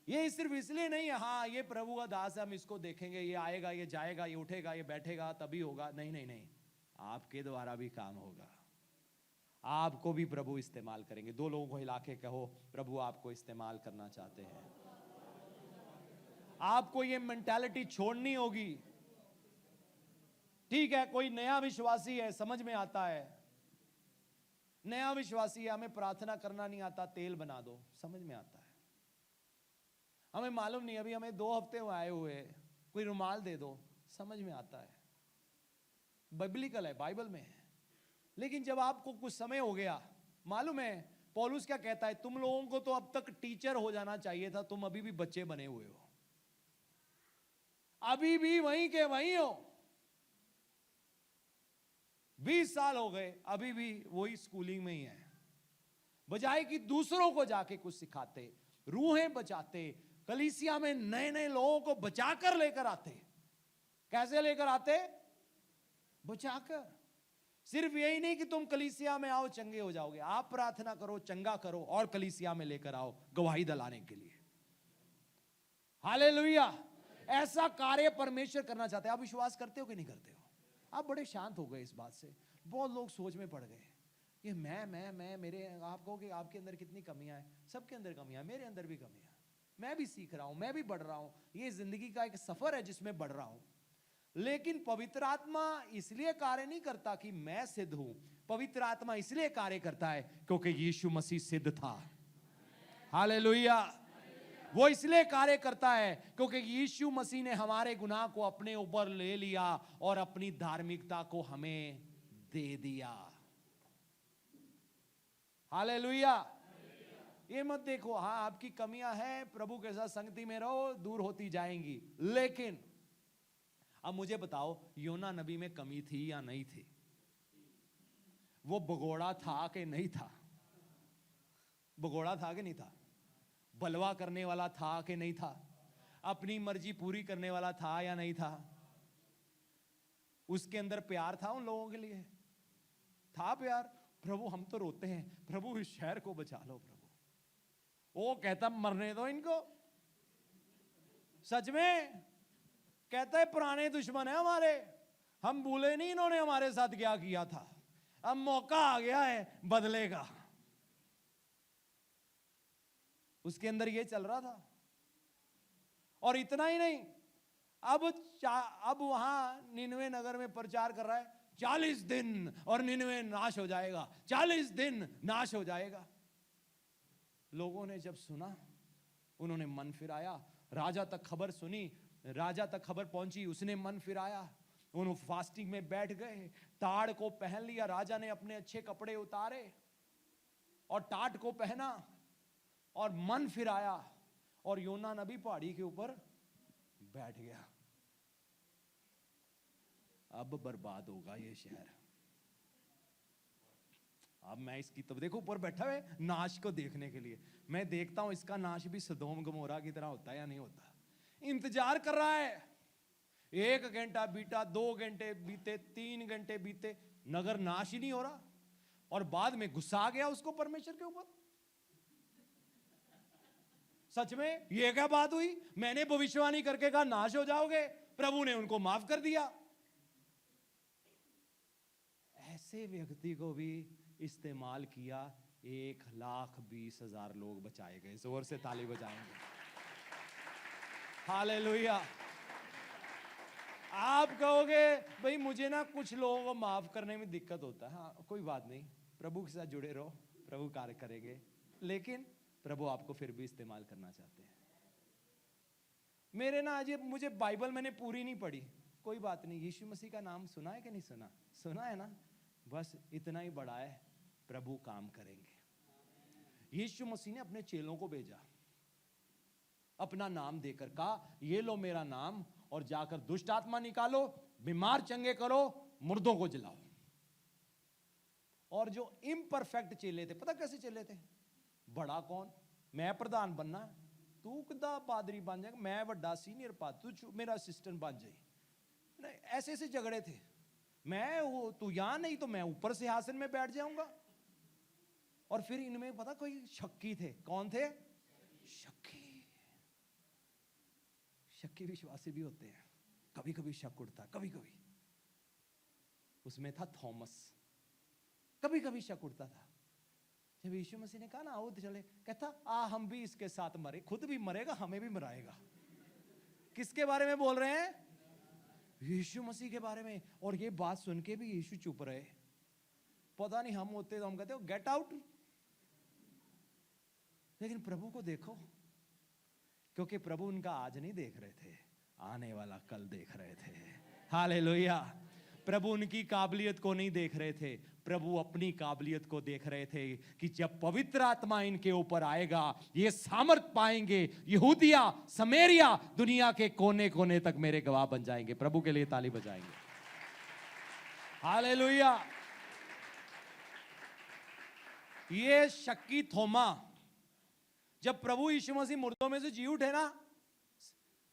ये सिर्फ इसलिए नहीं है हाँ ये प्रभु का दास है, हम इसको देखेंगे, ये आएगा, ये जाएगा, ये उठेगा, ये बैठेगा, तभी होगा। नहीं नहीं नहीं, आपके द्वारा भी काम होगा, आपको भी प्रभु इस्तेमाल करेंगे। 2 लोगों को हिला के कहो, प्रभु आपको इस्तेमाल करना चाहते हैं। आपको ये मेंटालिटी छोड़नी होगी। ठीक है, कोई नया विश्वासी है, समझ में आता है, नया विश्वासी है, हमें प्रार्थना करना नहीं आता, तेल बना दो, समझ में आता है। हमें मालूम नहीं, अभी हमें 2 हफ्ते में आए हुए, कोई रुमाल दे दो, समझ में आता है, बिब्लिकल है, बाइबल में है। लेकिन जब आपको कुछ समय हो गया, मालूम है पौलुस क्या कहता है, तुम लोगों को तो अब तक टीचर हो जाना चाहिए था, तुम अभी भी बच्चे बने हुए हो, अभी भी वहीं के वहीं हो। 20 साल हो गए, अभी भी वही स्कूलिंग में ही है। बजाय कि दूसरों को जाके कुछ सिखाते, रूहें बचाते, कलीसिया में नए नए लोगों को बचाकर लेकर आते। कैसे लेकर आते? बचाकर। सिर्फ यही नहीं कि तुम कलीसिया में आओ चंगे हो जाओगे, आप प्रार्थना करो, चंगा करो और कलीसिया में लेकर आओ गवाही दिलाने के लिए। हालेलुया। ऐसा कार्य परमेश्वर करना चाहते हैं। आप विश्वास करते हो कि नहीं करते हो? आप बड़े शांत हो गए इस बात से। बहुत लोग सोच में पड़ गए कि मैं मेरे, आप कहो कि आपके अंदर कितनी कमियां हैं। सबके अंदर कमियां, मेरे अंदर भी कमियां। मैं भी सीख रहा हूं, मैं भी बढ़ रहा हूं। ये जिंदगी का एक सफर है जिसमें बढ़ रहा हूं। लेकिन पवित्र आत्मा इसलिए कार्य नहीं करता कि मैं सिद्ध हूं। पवित्र आत्मा इसलिए कार्य करता है क्योंकि यीशु मसीह सिद्ध था। हालेलुया। वो इसलिए कार्य करता है क्योंकि यीशु मसीह ने हमारे गुनाह को अपने ऊपर ले लिया और अपनी धार्मिकता को हमें दे दिया। हालेलुया। ये मत देखो, हाँ आपकी कमियां हैं, प्रभु के साथ संगति में रहो, दूर होती जाएंगी। लेकिन अब मुझे बताओ, योना नबी में कमी थी या नहीं थी? वो भगोड़ा था कि नहीं था? भगोड़ा था कि नहीं था? बलवा करने वाला था कि नहीं था? अपनी मर्जी पूरी करने वाला था या नहीं था? उसके अंदर प्यार था उन लोगों के लिए? था प्यार? प्रभु हम तो रोते हैं, प्रभु इस शहर को बचा लो प्रभु। वो कहता मरने दो इनको। सच में कहता है पुराने दुश्मन है हमारे, हम भूले नहीं इन्होंने हमारे साथ क्या किया था। अब मौका आ गया है बदले का। उसके अंदर ये चल रहा था। और इतना ही नहीं, अब वहां निनवे नगर में प्रचार कर रहा है 40 दिन और निनवे नाश हो जाएगा, 40 दिन नाश हो जाएगा। लोगों ने जब सुना, उन्होंने मन फिराया। राजा तक खबर सुनी, राजा तक खबर पहुंची, उसने मन फिराया। उन्होंने फास्टिंग में बैठ गए, ताड़ को पहन लिया। राजा ने अपने अच्छे कपड़े उतारे और टाट को पहना और मन फिराया, और योना नबी पहाड़ी के ऊपर बैठ गया। अब बर्बाद होगा ये शहर। अब मैं इसकी, तब देखो ऊपर बैठा है नाश को देखने के लिए। मैं देखता हूं इसका नाश भी सदोम गमोरा की तरह होता है या नहीं होता। इंतजार कर रहा है। 1 घंटा बीता, 2 घंटे बीते, 3 घंटे बीते, नगर नाश ही नहीं हो रहा। और बाद में गुस्सा आ गया उसको परमेश्वर के ऊपर। सच में ये क्या बात हुई? मैंने भविष्यवाणी करके कहा नाश हो जाओगे, प्रभु ने उनको माफ कर दिया। ऐसे व्यक्ति को भी इस्तेमाल किया, 1,20,000 लोग बचाए गए। जोर से ताली बजाएंगे। हालेलुया। आप कहोगे भाई मुझे ना कुछ लोगों को माफ करने में दिक्कत होता है। हाँ कोई बात नहीं, प्रभु के साथ जुड़े रहो, प्रभु कार्य करेंगे। लेकिन प्रभु आपको फिर भी इस्तेमाल करना चाहते हैं। मेरे ना आज मुझे बाइबल मैंने पूरी नहीं पढ़ी, कोई बात नहीं। यीशु मसीह का नाम सुना है कि नहीं सुना? सुना है ना? बस इतना ही बड़ा है, प्रभु काम करेंगे। यीशु मसीह ने अपने चेलों को भेजा, अपना नाम देकर कहा ये लो मेरा नाम और जाकर दुष्ट आत्मा निकालो, बीमार चंगे करो, मुर्दों को जलाओ। और जो इम्परफेक्ट चेले थे, पता कैसे चेले थे? बड़ा कौन? मैं प्रधान बनना, तू किदा पादरी बन जाएगा, मैं बड़ा सीनियर पाद, तू मेरा असिस्टेंट बन जाए। ऐसे ऐसे झगड़े थे। मैं तू यहां नहीं तो मैं ऊपर सिंहासन में बैठ जाऊंगा। और फिर इनमें पता कोई शक्की थे। कौन थे? शक्की। शक्की विश्वासी भी होते हैं, कभी कभी शक उठता, कभी कभी। उसमें था थॉमस, कभी कभी शक उठता था। जब यीशु मसीह ने कहा ना आओ चले, कहता हम भी इसके साथ मरे, खुद भी मरेगा, हमें भी मराएगा। किसके बारे में बोल रहे हैं? यीशु मसीह के बारे में। और ये बात सुन के भी यीशु चुप रहे। पता नहीं हम होते तो हम कहते हो गेट आउट। लेकिन प्रभु को देखो, क्योंकि प्रभु उनका आज नहीं देख रहे थे, आने वाला कल देख रहे थे। हालेलुया। प्रभु उनकी काबिलियत को नहीं देख रहे थे, प्रभु अपनी काबिलियत को देख रहे थे कि जब पवित्र आत्मा इनके ऊपर आएगा ये सामर्थ पाएंगे, यहूदिया समरिया दुनिया के कोने कोने तक मेरे गवाह बन जाएंगे। प्रभु के लिए ताली बजाएंगे। हालेलुया। ये शक्की थोमा, जब प्रभु यीशु मसीह मुर्दों में से जी उठे ना,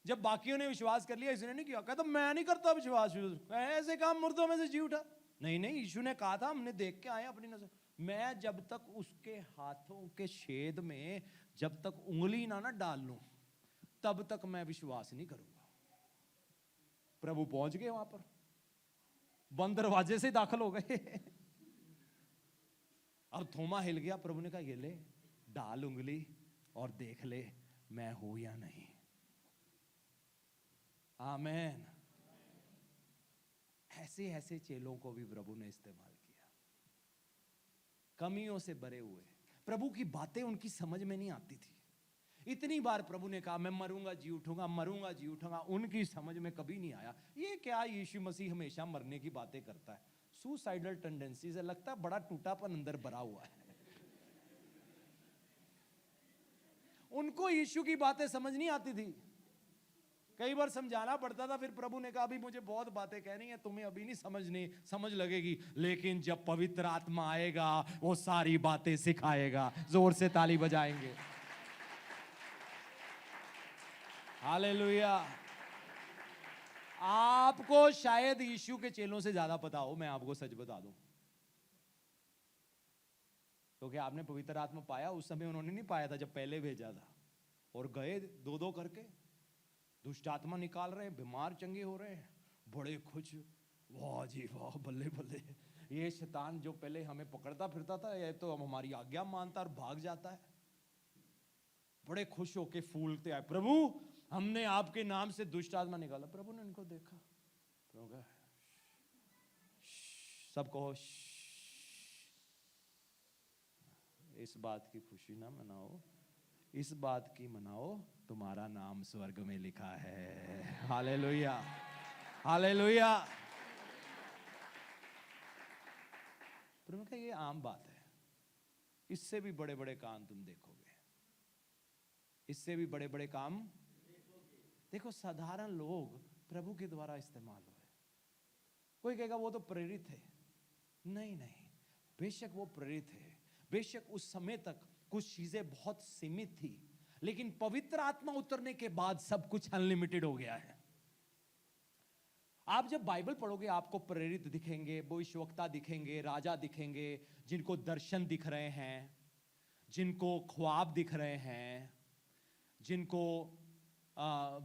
जब बाकियों ने विश्वास कर लिया, इसने नहीं किया। कहता मैं नहीं करता विश्वास, ऐसे काम मुर्दों में से जी उठा। नहीं नहीं, यीशु ने कहा था हमने देख के आए अपनी नजर। मैं जब तक उसके हाथों के छेद में जब तक उंगली ना डाल लूं तब तक मैं विश्वास नहीं करूंगा। प्रभु पहुंच गए वहां पर, बंद दरवाजे से दाखिल हो गए। अब थोमा हिल गया। प्रभु ने कहा ये ले, डाल उंगली और देख ले मैं हूं या नहीं। आमेन। ऐसे ऐसे चेलों को भी प्रभु ने इस्तेमाल किया, कमियों से भरे हुए। प्रभु की बातें उनकी समझ में नहीं आती थी। इतनी बार प्रभु ने कहा मैं मरूंगा जी उठूंगा, मरूंगा जी उठूंगा, उनकी समझ में कभी नहीं आया ये क्या यीशु मसीह हमेशा मरने की बातें करता है। सुसाइडल टेंडेंसी से लगता है बड़ा टूटापन अंदर भरा हुआ है। उनको यीशु की बातें समझ नहीं आती थी, कई बार समझाना पड़ता था। फिर प्रभु ने कहा अभी मुझे बहुत बातें कहनी है, तुम्हें अभी नहीं समझनी, समझ लगेगी, लेकिन जब पवित्र आत्मा आएगा वो सारी बातें सिखाएगा। जोर से ताली बजाएंगे। हालेलुया। आपको शायद यीशु के चेलों से ज्यादा पता हो, मैं आपको सच बता दूं, क्योंकि आपने पवित्र आत्मा पाया उस समय उन्होंने नहीं पाया था जब पहले भेजा था। और गए दो दो करके, दुष्ट आत्मा निकाल रहे हैं, बीमार चंगे हो रहे हैं, बड़े खुश, वाह जी वाह, बल्ले बल्ले। ये शैतान जो पहले हमें पकड़ता फिरता था ये तो अब हमारी आज्ञा मानता और भाग जाता है। बड़े खुश होके फूलते आए, प्रभु हमने आपके नाम से दुष्ट आत्मा निकाला। प्रभु ने इनको देखा, प्रभु कहा सब कहो इस बात की खुशी ना मनाओ, इस बात की मनाओ तुम्हारा नाम स्वर्ग में लिखा है। Hallelujah, hallelujah. प्रभु कहा ये आम बात है, इससे भी बड़े बड़े काम तुम देखोगे, इससे भी बड़े बड़े काम। देखो साधारण लोग प्रभु के द्वारा इस्तेमाल हुए। कोई कहेगा वो तो प्रेरित है, नहीं नहीं, बेशक वो प्रेरित है, बेशक उस समय तक कुछ चीजें बहुत सीमित थी, लेकिन पवित्र आत्मा उतरने के बाद सब कुछ अनलिमिटेड हो गया है। आप जब बाइबल पढ़ोगे आपको प्रेरित दिखेंगे, भविष्यवक्ता दिखेंगे, राजा दिखेंगे, जिनको दर्शन दिख रहे हैं, जिनको ख्वाब दिख रहे हैं, जिनको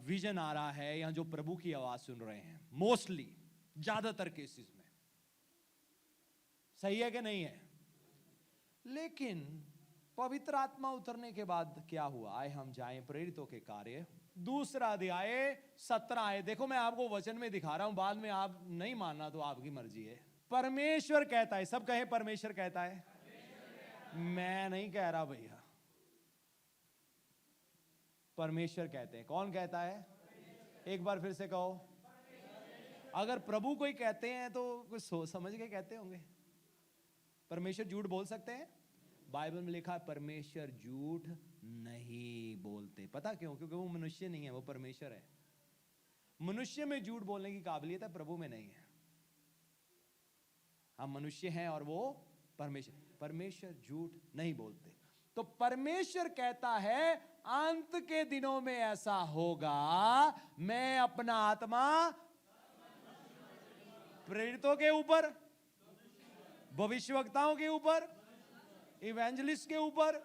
विजन आ रहा है, या जो प्रभु की आवाज सुन रहे हैं। मोस्टली ज्यादातर केसेस में सही है कि नहीं है। लेकिन पवित्र आत्मा उतरने के बाद क्या हुआ, आए हम जाएं प्रेरितों के कार्य, दूसरा अध्याय 17 आए। देखो मैं आपको वचन में दिखा रहा हूं, बाद में आप नहीं मानना तो आपकी मर्जी है। परमेश्वर कहता है, सब कहे परमेश्वर कहता है, मैं नहीं कह रहा भैया, परमेश्वर कहते हैं। कौन कहता है? एक बार फिर से कहो। अगर प्रभु कोई कहते हैं तो कुछ सोच समझ के कहते होंगे। परमेश्वर झूठ बोल सकते हैं? बाइबल में लिखा है परमेश्वर झूठ नहीं बोलते। पता क्यों? क्योंकि वो मनुष्य नहीं है, वो परमेश्वर है। मनुष्य में झूठ बोलने की काबिलियत है, प्रभु में नहीं है। हम मनुष्य हैं और वो परमेश्वर। परमेश्वर झूठ नहीं बोलते। तो परमेश्वर कहता है अंत के दिनों में ऐसा होगा, मैं अपना आत्मा प्रेरितों के ऊपर, भविष्यवक्ताओं के ऊपर, इवेंजलिस्ट के ऊपर,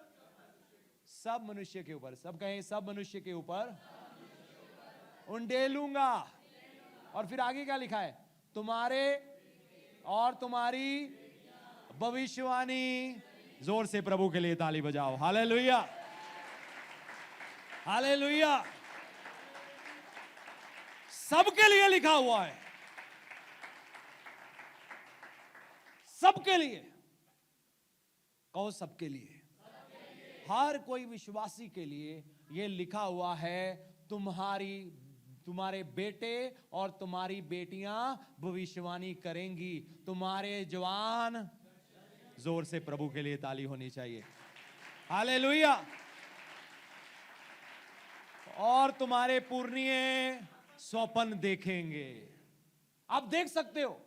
सब मनुष्य के ऊपर, सब कहें सब मनुष्य के ऊपर उंडेलूंगा। और फिर आगे क्या लिखा है? तुम्हारे और तुम्हारी भविष्यवाणी। जोर से प्रभु के लिए ताली बजाओ। Hallelujah, hallelujah. सबके लिए लिखा हुआ है, सबके लिए। कहो सबके लिए। हर कोई विश्वासी के लिए यह लिखा हुआ है, तुम्हारे बेटे और तुम्हारी बेटियां भविष्यवाणी करेंगी, तुम्हारे जवान। जोर से प्रभु के लिए ताली होनी चाहिए। हालेलुया। और तुम्हारे पुरनिये स्वप्न देखेंगे। आप देख सकते हो,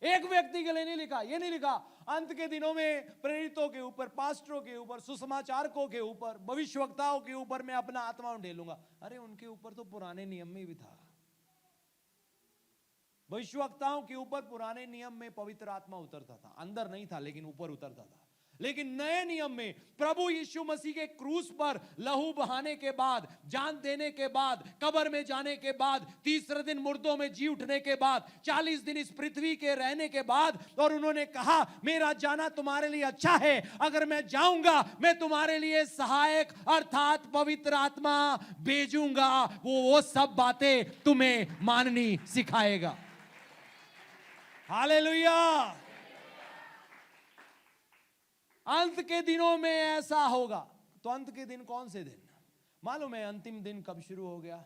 एक व्यक्ति के लिए नहीं लिखा। ये नहीं लिखा अंत के दिनों में प्रेरितों के ऊपर, पास्टरों के ऊपर, सुसमाचारकों के ऊपर, भविष्यवक्ताओं के ऊपर मैं अपना आत्मा उंडेलूंगा। अरे उनके ऊपर तो पुराने नियम में भी था। भविष्यवक्ताओं के ऊपर पुराने नियम में पवित्र आत्मा उतरता था, अंदर नहीं था लेकिन ऊपर उतरता था। लेकिन नए नियम में प्रभु यीशु मसीह के क्रूस पर लहू बहाने के बाद, जान देने के बाद, कब्र में जाने के बाद, तीसरे दिन मुर्दों में जी उठने के बाद, 40 दिन इस पृथ्वी के रहने के बाद, और उन्होंने कहा मेरा जाना तुम्हारे लिए अच्छा है, अगर मैं जाऊंगा मैं तुम्हारे लिए सहायक अर्थात पवित्र आत्मा भेजूंगा, वो सब बातें तुम्हें माननी सिखाएगा। हालेलुया। अंत के दिनों में ऐसा होगा। तो अंत के दिन कौन से दिन मालूम है? अंतिम दिन कब शुरू हो गया?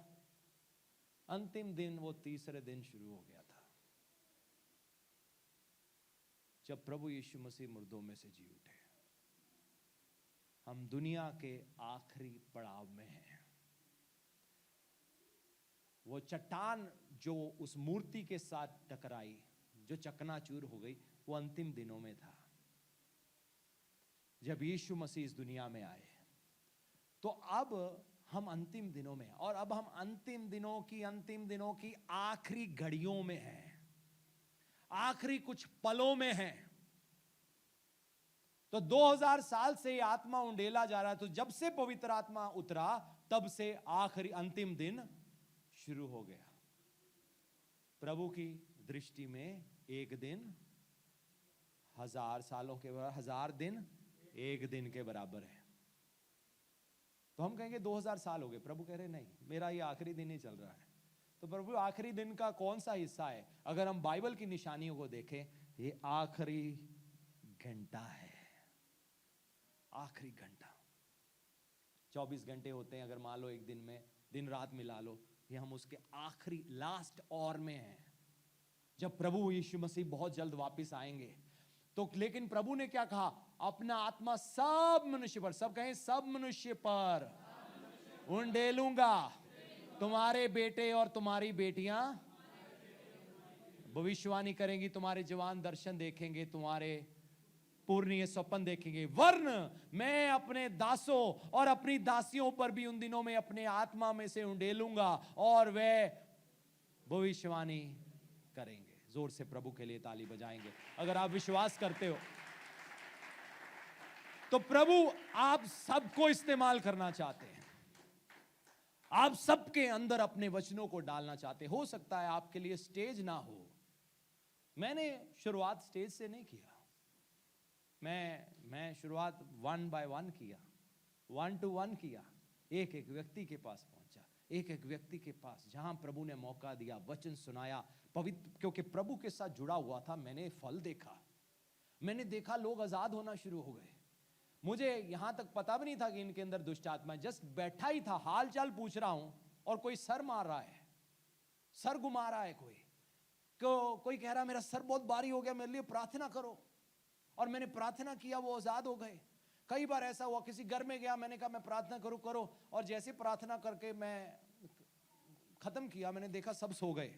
अंतिम दिन वो तीसरे दिन शुरू हो गया था, जब प्रभु यीशु मसीह मुर्दों में से जी उठे। हम दुनिया के आखिरी पड़ाव में हैं। वो चट्टान जो उस मूर्ति के साथ टकराई, जो चकनाचूर हो गई, वो अंतिम दिनों में था, जब यीशु मसीह इस दुनिया में आए। तो अब हम अंतिम दिनों में, और अब हम अंतिम दिनों की आखिरी घड़ियों में हैं, आखिरी कुछ पलों में हैं। तो 2000 साल से ये आत्मा उंडेला जा रहा है। तो जब से पवित्र आत्मा उतरा तब से आखिरी अंतिम दिन शुरू हो गया। प्रभु की दृष्टि में एक दिन 1000 सालों के बराबर, 1000 दिन एक दिन के बराबर है। तो हम कहेंगे 2000 साल हो गए। प्रभु कह रहे नहीं, मेरा ये आखिरी दिन ही चल रहा है। तो प्रभु आखिरी दिन का कौन सा हिस्सा है? अगर हम बाइबल की निशानियों को देखें, ये आखिरी घंटा है। आखिरी घंटा। 24 घंटे होते हैं, अगर मान लो एक दिन में दिन रात मिला लो, ये हम उसके आखिरी लास्ट और में हैं, जब प्रभु यीशु मसीह बहुत जल्द वापस आएंगे। तो लेकिन प्रभु ने क्या कहा? अपना आत्मा सब मनुष्य पर, सब कहें सब मनुष्य पर उंडेलूंगा। तुम्हारे बेटे और तुम्हारी बेटियां भविष्यवाणी करेंगी, तुम्हारे जवान दर्शन देखेंगे, तुम्हारे पूर्णीय स्वप्न देखेंगे। वर्ण मैं अपने दासों और अपनी दासियों पर भी उन दिनों में अपने आत्मा में से उंडेलूंगा और वे भविष्यवाणी करेंगे। जोर से प्रभु के लिए ताली बजाएंगे अगर आप विश्वास करते हो। तो प्रभु आप सबको इस्तेमाल करना चाहते हैं, आप सबके अंदर अपने वचनों को डालना चाहते हैं। हो सकता है आपके लिए स्टेज ना हो। मैंने शुरुआत स्टेज से नहीं किया, मैं शुरुआत 1 by 1 किया, 1 to 1 किया। एक एक व्यक्ति के पास पहुंचा, एक एक व्यक्ति के पास, जहां प्रभु ने मौका दिया, वचन सुनाया, पवित्र, क्योंकि प्रभु के साथ जुड़ा हुआ था। मैंने फल देखा, मैंने देखा लोग आजाद होना शुरू हो गए। मुझे यहां तक पता भी नहीं था कि इनके अंदर दुष्ट आत्मा है। जस्ट बैठा ही था, हाल चाल पूछ रहा हूं और कोई सर मार रहा है, सर घुमा रहा है, कोई कह रहा है मेरा सर बहुत भारी हो गया, मेरे लिए प्रार्थना करो। और मैंने प्रार्थना किया, वो आजाद हो गए। कई बार ऐसा हुआ, किसी घर में गया, मैंने कहा मैं प्रार्थना करो, और जैसे प्रार्थना करके मैं खत्म किया, मैंने देखा सब सो गए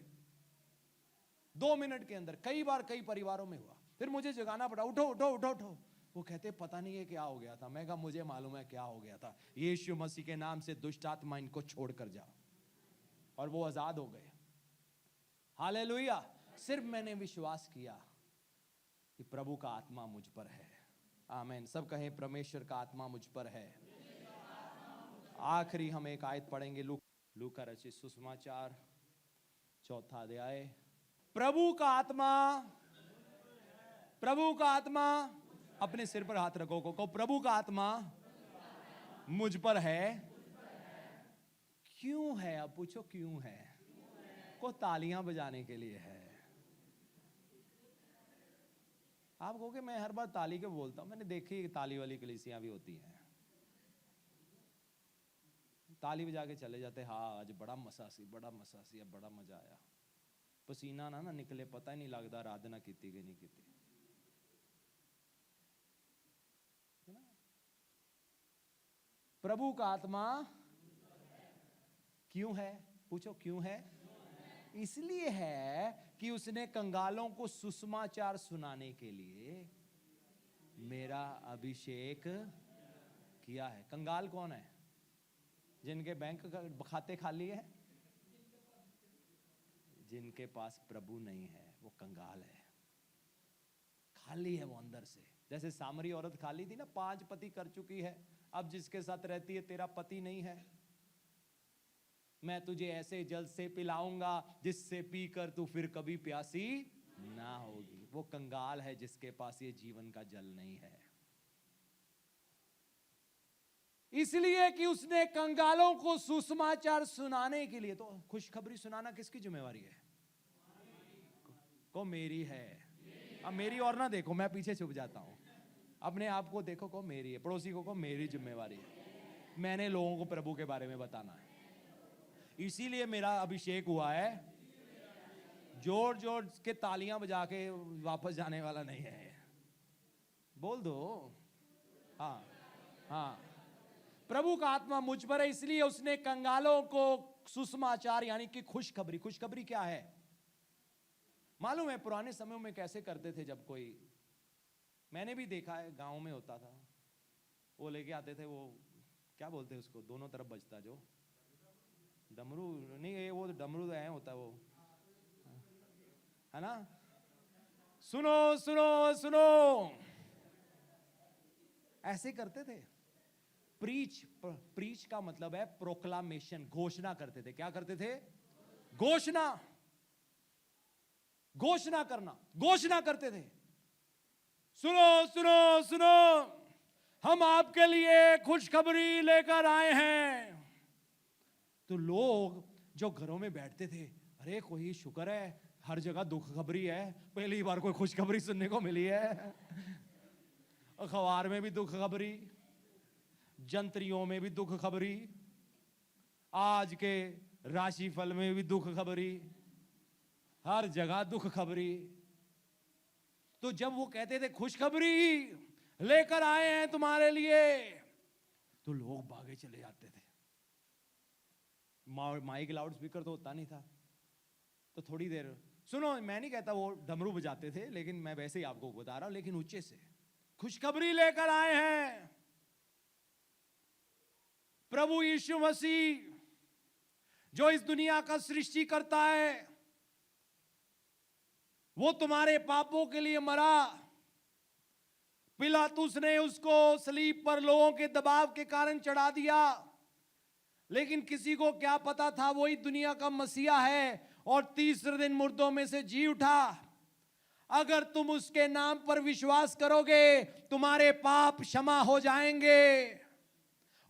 2 मिनट के अंदर। कई बार कई परिवारों में हुआ। फिर मुझे जगाना पड़ा, उठो उठो उठो उठो। वो कहते पता नहीं है क्या हो गया था। मैं कहा मुझे मालूम है क्या हो गया था। यीशु मसीह के नाम से दुष्ट आत्मा इनको छोड़कर जाओ। और वो आजाद हो गए। हालेलुया। सिर्फ मैंने विश्वास किया कि प्रभु का आत्मा मुझ पर है। आमीन। सब कहें परमेश्वर का आत्मा मुझ पर है। आखिरी हम एक आयत पढ़ेंगे, लूका रचित सुसमाचार 4 अध्याय। प्रभु का आत्मा अपने सिर पर हाथ रखो, को प्रभु का आत्मा मुझ पर है। क्यों है? अब पूछो क्यों है? को तालियां बजाने के लिए है। आप कहोगे मैं हर बार ताली के बोलता हूं। मैंने देखी ताली वाली कलीसियां भी होती हैं, ताली बजा के चले जाते, हाँ आज बड़ा मसासी, अब बड़ा मजा आया। पसीना ना निकले, पता ही नहीं लगता आराधना की कि नहीं की। प्रभु का आत्मा क्यों है? पूछो क्यों है? इसलिए है कि उसने कंगालों को सुसमाचार सुनाने के लिए मेरा अभिषेक किया है। कंगाल कौन है? जिनके बैंक खाते खाली है, जिनके पास प्रभु नहीं है वो कंगाल है, खाली है वो अंदर से। जैसे सामरी औरत खाली थी ना, 5 पति कर चुकी है, अब जिसके साथ रहती है तेरा पति नहीं है, मैं तुझे ऐसे जल से पिलाऊंगा जिससे पीकर तू फिर कभी प्यासी ना होगी। वो कंगाल है जिसके पास ये जीवन का जल नहीं है। इसलिए कि उसने कंगालों को सुसमाचार सुनाने के लिए, तो खुशखबरी सुनाना किसकी जिम्मेवारी है? को मेरी है। अब मेरी और ना देखो, मैं पीछे छुप जाता हूं। अपने आप को देखो, को मेरी है। पड़ोसी को मेरी जिम्मेवारी है, मैंने लोगों को प्रभु के बारे में बताना है। इसीलिए मेरा अभिषेक हुआ है। जोर जोर के तालियां बजा के वापस जाने वाला नहीं है। बोल दो हाँ हाँ। प्रभु का आत्मा मुझ पर है, इसलिए उसने कंगालों को सुसमाचार यानी कि खुशखबरी। खुशखबरी क्या है मालूम है? पुराने समयों में कैसे करते थे, जब कोई, मैंने भी देखा है, गांव में होता था, वो लेके आते थे, वो क्या बोलते हैं उसको, दोनों तरफ बजता जो डमरू, नहीं वो डमरू है होता, वो है ना। सुनो सुनो सुनो, ऐसे करते थे। प्रीच का मतलब है प्रोक्लामेशन, घोषणा करते थे। क्या करते थे? घोषणा, घोषणा करना, घोषणा करते थे। सुनो सुनो सुनो, हम आपके लिए खुशखबरी लेकर आए हैं। तो लोग जो घरों में बैठते थे, अरे कोई शुक्र है, हर जगह दुख खबरी है, पहली बार कोई खुशखबरी सुनने को मिली है। अखबार में भी दुख खबरी, जंत्रियों में भी दुख खबरी, आज के राशिफल में भी दुख खबरी, हर जगह दुख खबरी। तो जब वो कहते थे खुशखबरी लेकर आए हैं तुम्हारे लिए, तो लोग भागे चले जाते थे। माइक लाउड स्पीकर तो होता नहीं था, तो थोड़ी देर सुनो। मैं नहीं कहता वो डमरू बजाते थे, लेकिन मैं वैसे ही आपको बता रहा हूं, लेकिन ऊंचे से खुशखबरी लेकर आए हैं। प्रभु यीशु मसीह जो इस दुनिया का सृष्टि करता है, वो तुम्हारे पापों के लिए मरा। पिलातुस ने उसको सलीब पर लोगों के दबाव के कारण चढ़ा दिया, लेकिन किसी को क्या पता था वही दुनिया का मसीहा है, और तीसरे दिन मुर्दों में से जी उठा। अगर तुम उसके नाम पर विश्वास करोगे, तुम्हारे पाप क्षमा हो जाएंगे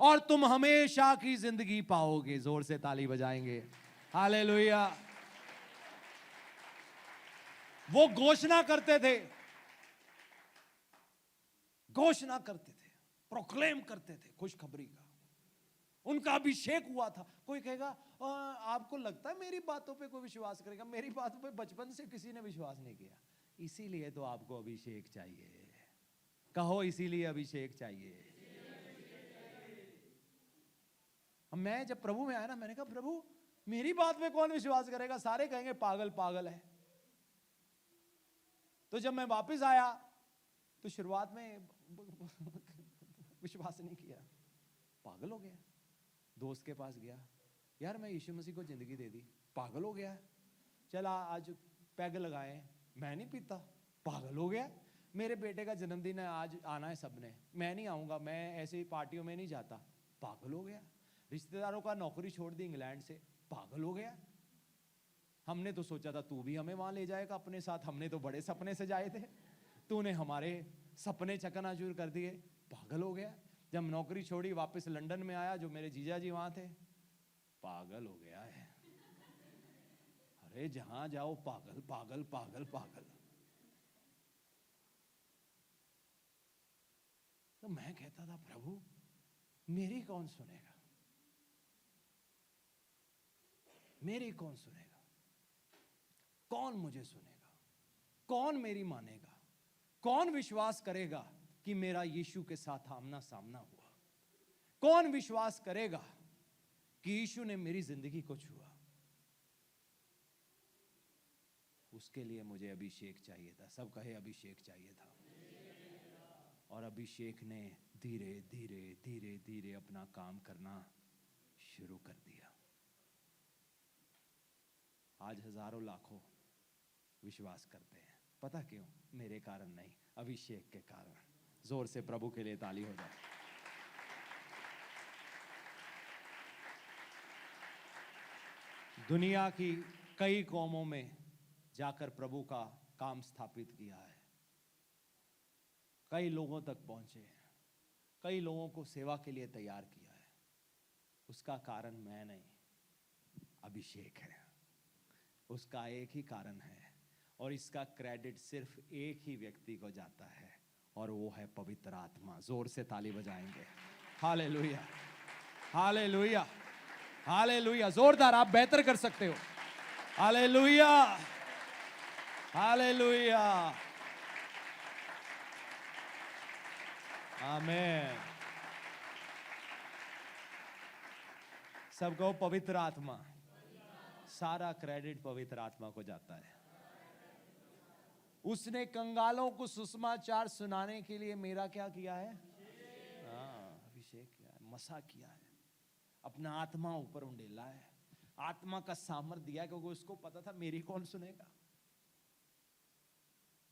और तुम हमेशा की जिंदगी पाओगे। जोर से ताली बजाएंगे, हालेलुया। वो घोषणा करते थे, घोषणा करते थे, प्रोक्लेम करते थे खुशखबरी का। उनका अभिषेक हुआ था। कोई कहेगा आपको लगता है मेरी बातों पे कोई विश्वास करेगा? मेरी बातों पे बचपन से किसी ने विश्वास नहीं किया, इसीलिए तो आपको अभिषेक चाहिए। कहो, इसीलिए अभिषेक चाहिए। मैं जब प्रभु में आया ना, मैंने कहा प्रभु मेरी बात पे कौन विश्वास करेगा? सारे कहेंगे पागल पागल है। तो जब मैं वापस आया तो शुरुआत में विश्वास नहीं किया, पागल हो गया। दोस्त के पास गया, यार मैं यीशु मसीह को जिंदगी दे दी, पागल हो गया। चला आज पैग लगाए, मैं नहीं पीता, पागल हो गया। मेरे बेटे का जन्मदिन है, आज आना है सबने, मैं नहीं आऊंगा, मैं ऐसी पार्टियों में नहीं जाता, पागल हो गया। रिश्तेदारों का नौकरी छोड़ दी इंग्लैंड से, पागल हो गया। हमने तो सोचा था तू भी हमें वहां ले जाएगा अपने साथ, हमने तो बड़े सपने सजाए थे, तूने हमारे सपने चकनाचूर कर दिए, पागल हो गया। जब नौकरी छोड़ी वापस लंदन में आया, जो मेरे जीजा जी वहां थे, पागल हो गया है। अरे जहां जाओ पागल पागल पागल पागल। तो मैं कहता था प्रभु मेरी कौन सुनेगा, मेरी कौन सुनेगा, कौन मुझे सुनेगा, कौन मेरी मानेगा, कौन विश्वास करेगा कि मेरा यीशु के साथ आमना सामना हुआ? कौन विश्वास करेगा कि यीशु ने मेरी जिंदगी को छुआ? उसके लिए मुझे अभिषेक चाहिए था। सब कहे अभिषेक चाहिए था। और अभिषेक ने धीरे धीरे धीरे धीरे अपना काम करना शुरू कर दिया। आज हजारों लाखों विश्वास करते हैं। पता क्यों? मेरे कारण नहीं, अभिषेक के कारण। जोर से प्रभु के लिए ताली हो जाए। दुनिया की कई कौमों में जाकर प्रभु का काम स्थापित किया है, कई लोगों तक पहुंचे, कई लोगों को सेवा के लिए तैयार किया है। उसका कारण मैं नहीं, अभिषेक है। उसका एक ही कारण है, और इसका क्रेडिट सिर्फ एक ही व्यक्ति को जाता है, और वो है पवित्र आत्मा। जोर से ताली बजाएंगे। Hallelujah, hallelujah, hallelujah. जोरदार, आप बेहतर कर सकते हो। हालेलुया, हालेलुया, आमीन। सब कहो पवित्र आत्मा। सारा क्रेडिट पवित्र आत्मा को जाता है। उसने कंगालों को सुसमाचार सुनाने के लिए मेरा क्या किया है? अभिषेक किया है, मसा किया है, अपना आत्मा ऊपर उंडेला है, आत्मा का सामर्थ दिया, क्योंकि उसको पता था मेरी कौन सुनेगा।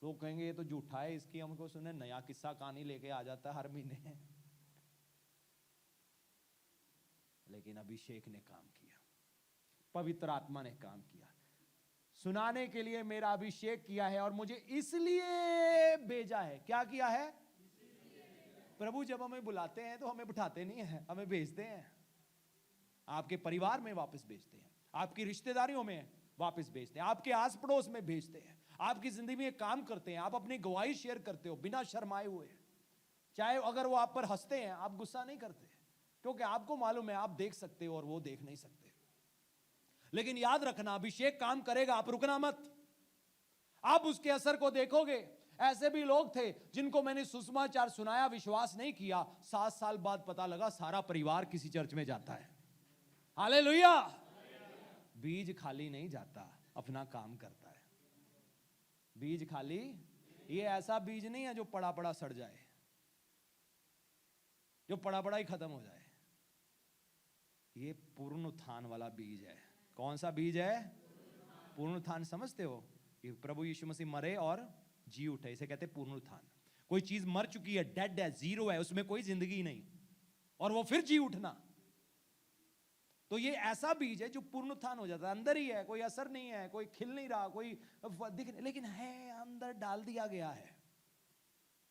लोग कहेंगे ये तो झूठा है, इसकी हमको सुने, नया किस्सा कहानी लेके आ जाता है हर महीने। लेकिन अभिषेक ने काम किया, पवित्र आत्मा ने काम किया। सुनाने के लिए मेरा अभिषेक किया है, और मुझे इसलिए भेजा है। क्या किया है? प्रभु जब हमें बुलाते हैं तो हमें बिठाते नहीं है, हमें भेजते हैं। आपके परिवार में वापस भेजते हैं, आपकी रिश्तेदारियों में वापस भेजते हैं, आपके आस पड़ोस में भेजते हैं, आपकी जिंदगी में काम करते हैं। आप अपनी गवाही शेयर करते हो बिना शर्माए हुए। चाहे अगर वो आप पर हंसते हैं, आप गुस्सा नहीं करते, क्योंकि आपको मालूम है आप देख सकते हो और वो देख नहीं सकते। लेकिन याद रखना, अभिषेक काम करेगा, आप रुकना मत। आप उसके असर को देखोगे। ऐसे भी लोग थे जिनको मैंने सुसमाचार सुनाया, विश्वास नहीं किया, 7 साल बाद पता लगा सारा परिवार किसी चर्च में जाता है। हालेलुया। बीज खाली नहीं जाता, अपना काम करता है। बीज खाली, ये ऐसा बीज नहीं है जो पड़ा पड़ा सड़ जाए, जो पड़ा पड़ा ही खत्म हो जाए। ये पुनरुत्थान वाला बीज है। कौन सा बीज है? पुनरुत्थान। समझते हो कि प्रभु यीशु मसीह मरे और जी उठे, इसे कहते हैं पुनरुत्थान। कोई चीज मर चुकी है, डेड है, जीरो है, उसमें कोई जिंदगी नहीं, और वो फिर जी उठना। तो ये ऐसा बीज है जो पुनरुत्थान हो जाता है। अंदर ही है, कोई असर नहीं है, कोई खिल नहीं रहा, कोई दिख नहीं, लेकिन है, अंदर डाल दिया गया है।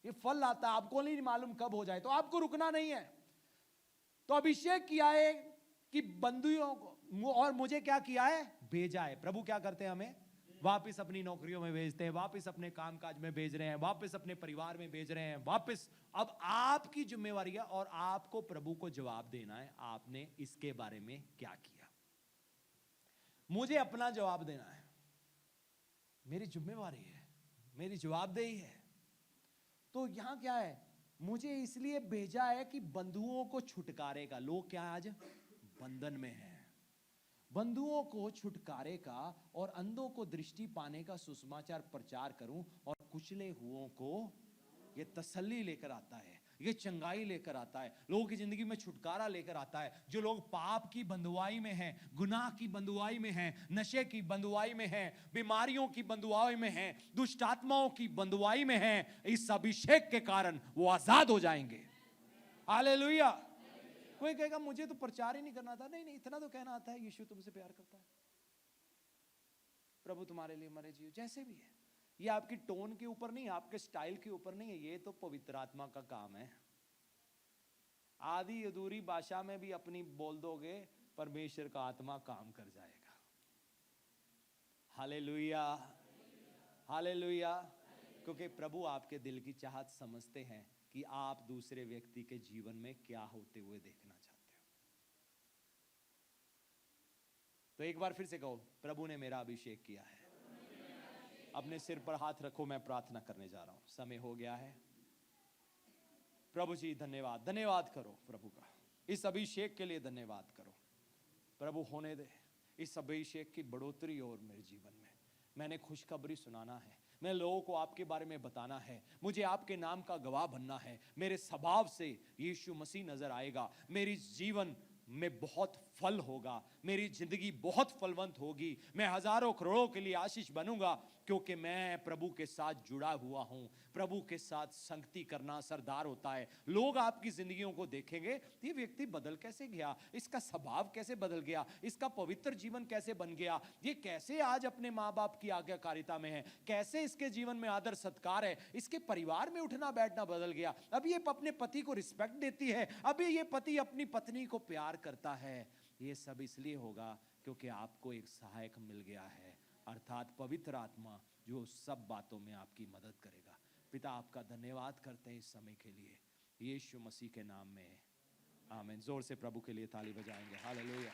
ये फल आता है, आपको नहीं मालूम कब हो जाए, तो आपको रुकना नहीं है। तो अभिषेक किया है कि बंधुओं को, और मुझे क्या किया है? भेजा है। प्रभु क्या करते हैं? हमें वापस अपनी नौकरियों में भेजते हैं, वापस अपने कामकाज में भेज रहे हैं, वापस अपने परिवार में भेज रहे हैं, वापस। अब आपकी जिम्मेवारी है, और आपको प्रभु को जवाब देना है, आपने इसके बारे में क्या किया। मुझे अपना जवाब देना है, मेरी जिम्मेवारी है, मेरी जवाबदेही है। तो यहां क्या है? मुझे इसलिए भेजा है कि बंधुओं को छुटकारे का। लोग क्या आज बंधन में हैं, बंधुओं को छुटकारे का और अंधों को दृष्टि पाने का सुसमाचार प्रचार करूं, और कुचले हुओं को ये तसल्ली लेकर आता है, ये चंगाई लेकर आता है, लोगों की जिंदगी में छुटकारा लेकर आता है। जो लोग पाप की बंधुआई में हैं, गुनाह की बंधुआई में हैं, नशे की बंधुआई में हैं, बीमारियों की बंधुआई में हैं, दुष्ट आत्माओं की बंधुआई में हैं, इस अभिषेक के कारण वो आजाद हो जाएंगे। हालेलुया। कोई कहेगा मुझे तो प्रचार ही नहीं करना था। नहीं, इतना तो कहना आता है, यीशु तुमसे प्यार करता है, प्रभु तुम्हारे लिए मरे जियो, जैसे भी है। ये आपकी टोन के ऊपर नहीं, आपके स्टाइल के ऊपर नहीं है, ये तो पवित्र आत्मा का काम है। आधी अधूरी भाषा में भी अपनी बोल दोगे, परमेश्वर का आत्मा काम कर जाएगा। Hallelujah, hallelujah. क्योंकि प्रभु आपके दिल की चाहत समझते हैं कि आप दूसरे व्यक्ति के जीवन में क्या होते हुए देखना चाहते हो। तो एक बार फिर से कहो, प्रभु ने मेरा अभिषेक किया है। अपने सिर पर हाथ रखो, मैं प्रार्थना करने जा रहा हूं। समय हो गया है। प्रभु जी धन्यवाद, धन्यवाद करो प्रभु का, इस अभिषेक के लिए धन्यवाद करो प्रभु। होने दे इस अभिषेक की बढ़ोतरी और मेरे जीवन में। मैंने खुशखबरी सुनाना है, मैं लोगों को आपके बारे में बताना है, मुझे आपके नाम का गवाह बनना है। मेरे स्वभाव से यीशु मसीह नजर आएगा, मेरी जीवन में बहुत फल होगा, मेरी जिंदगी बहुत फलवंत होगी, मैं हजारों करोड़ों के लिए आशीष बनूंगा, क्योंकि मैं प्रभु के साथ जुड़ा हुआ हूं। प्रभु के साथ संगति करना असरदार होता है। लोग आपकी जिंदगियों को देखेंगे, ये व्यक्ति बदल कैसे गया, इसका स्वभाव कैसे बदल गया, इसका पवित्र जीवन कैसे बन गया, ये कैसे आज अपने माँ बाप की आज्ञाकारिता में है, कैसे इसके जीवन में आदर सत्कार है, इसके परिवार में उठना बैठना बदल गया, अब ये अपने पति को रिस्पेक्ट देती है, अभी ये पति अपनी पत्नी को प्यार करता है। ये सब इसलिए होगा क्योंकि आपको एक सहायक मिल गया है, अर्थात पवित्र आत्मा, जो सब बातों में आपकी मदद करेगा। पिता, आपका धन्यवाद करते हैं इस समय के लिए, यीशु मसीह के नाम में, आमीन। जोर से प्रभु के लिए ताली बजाएंगे। हालेलुया।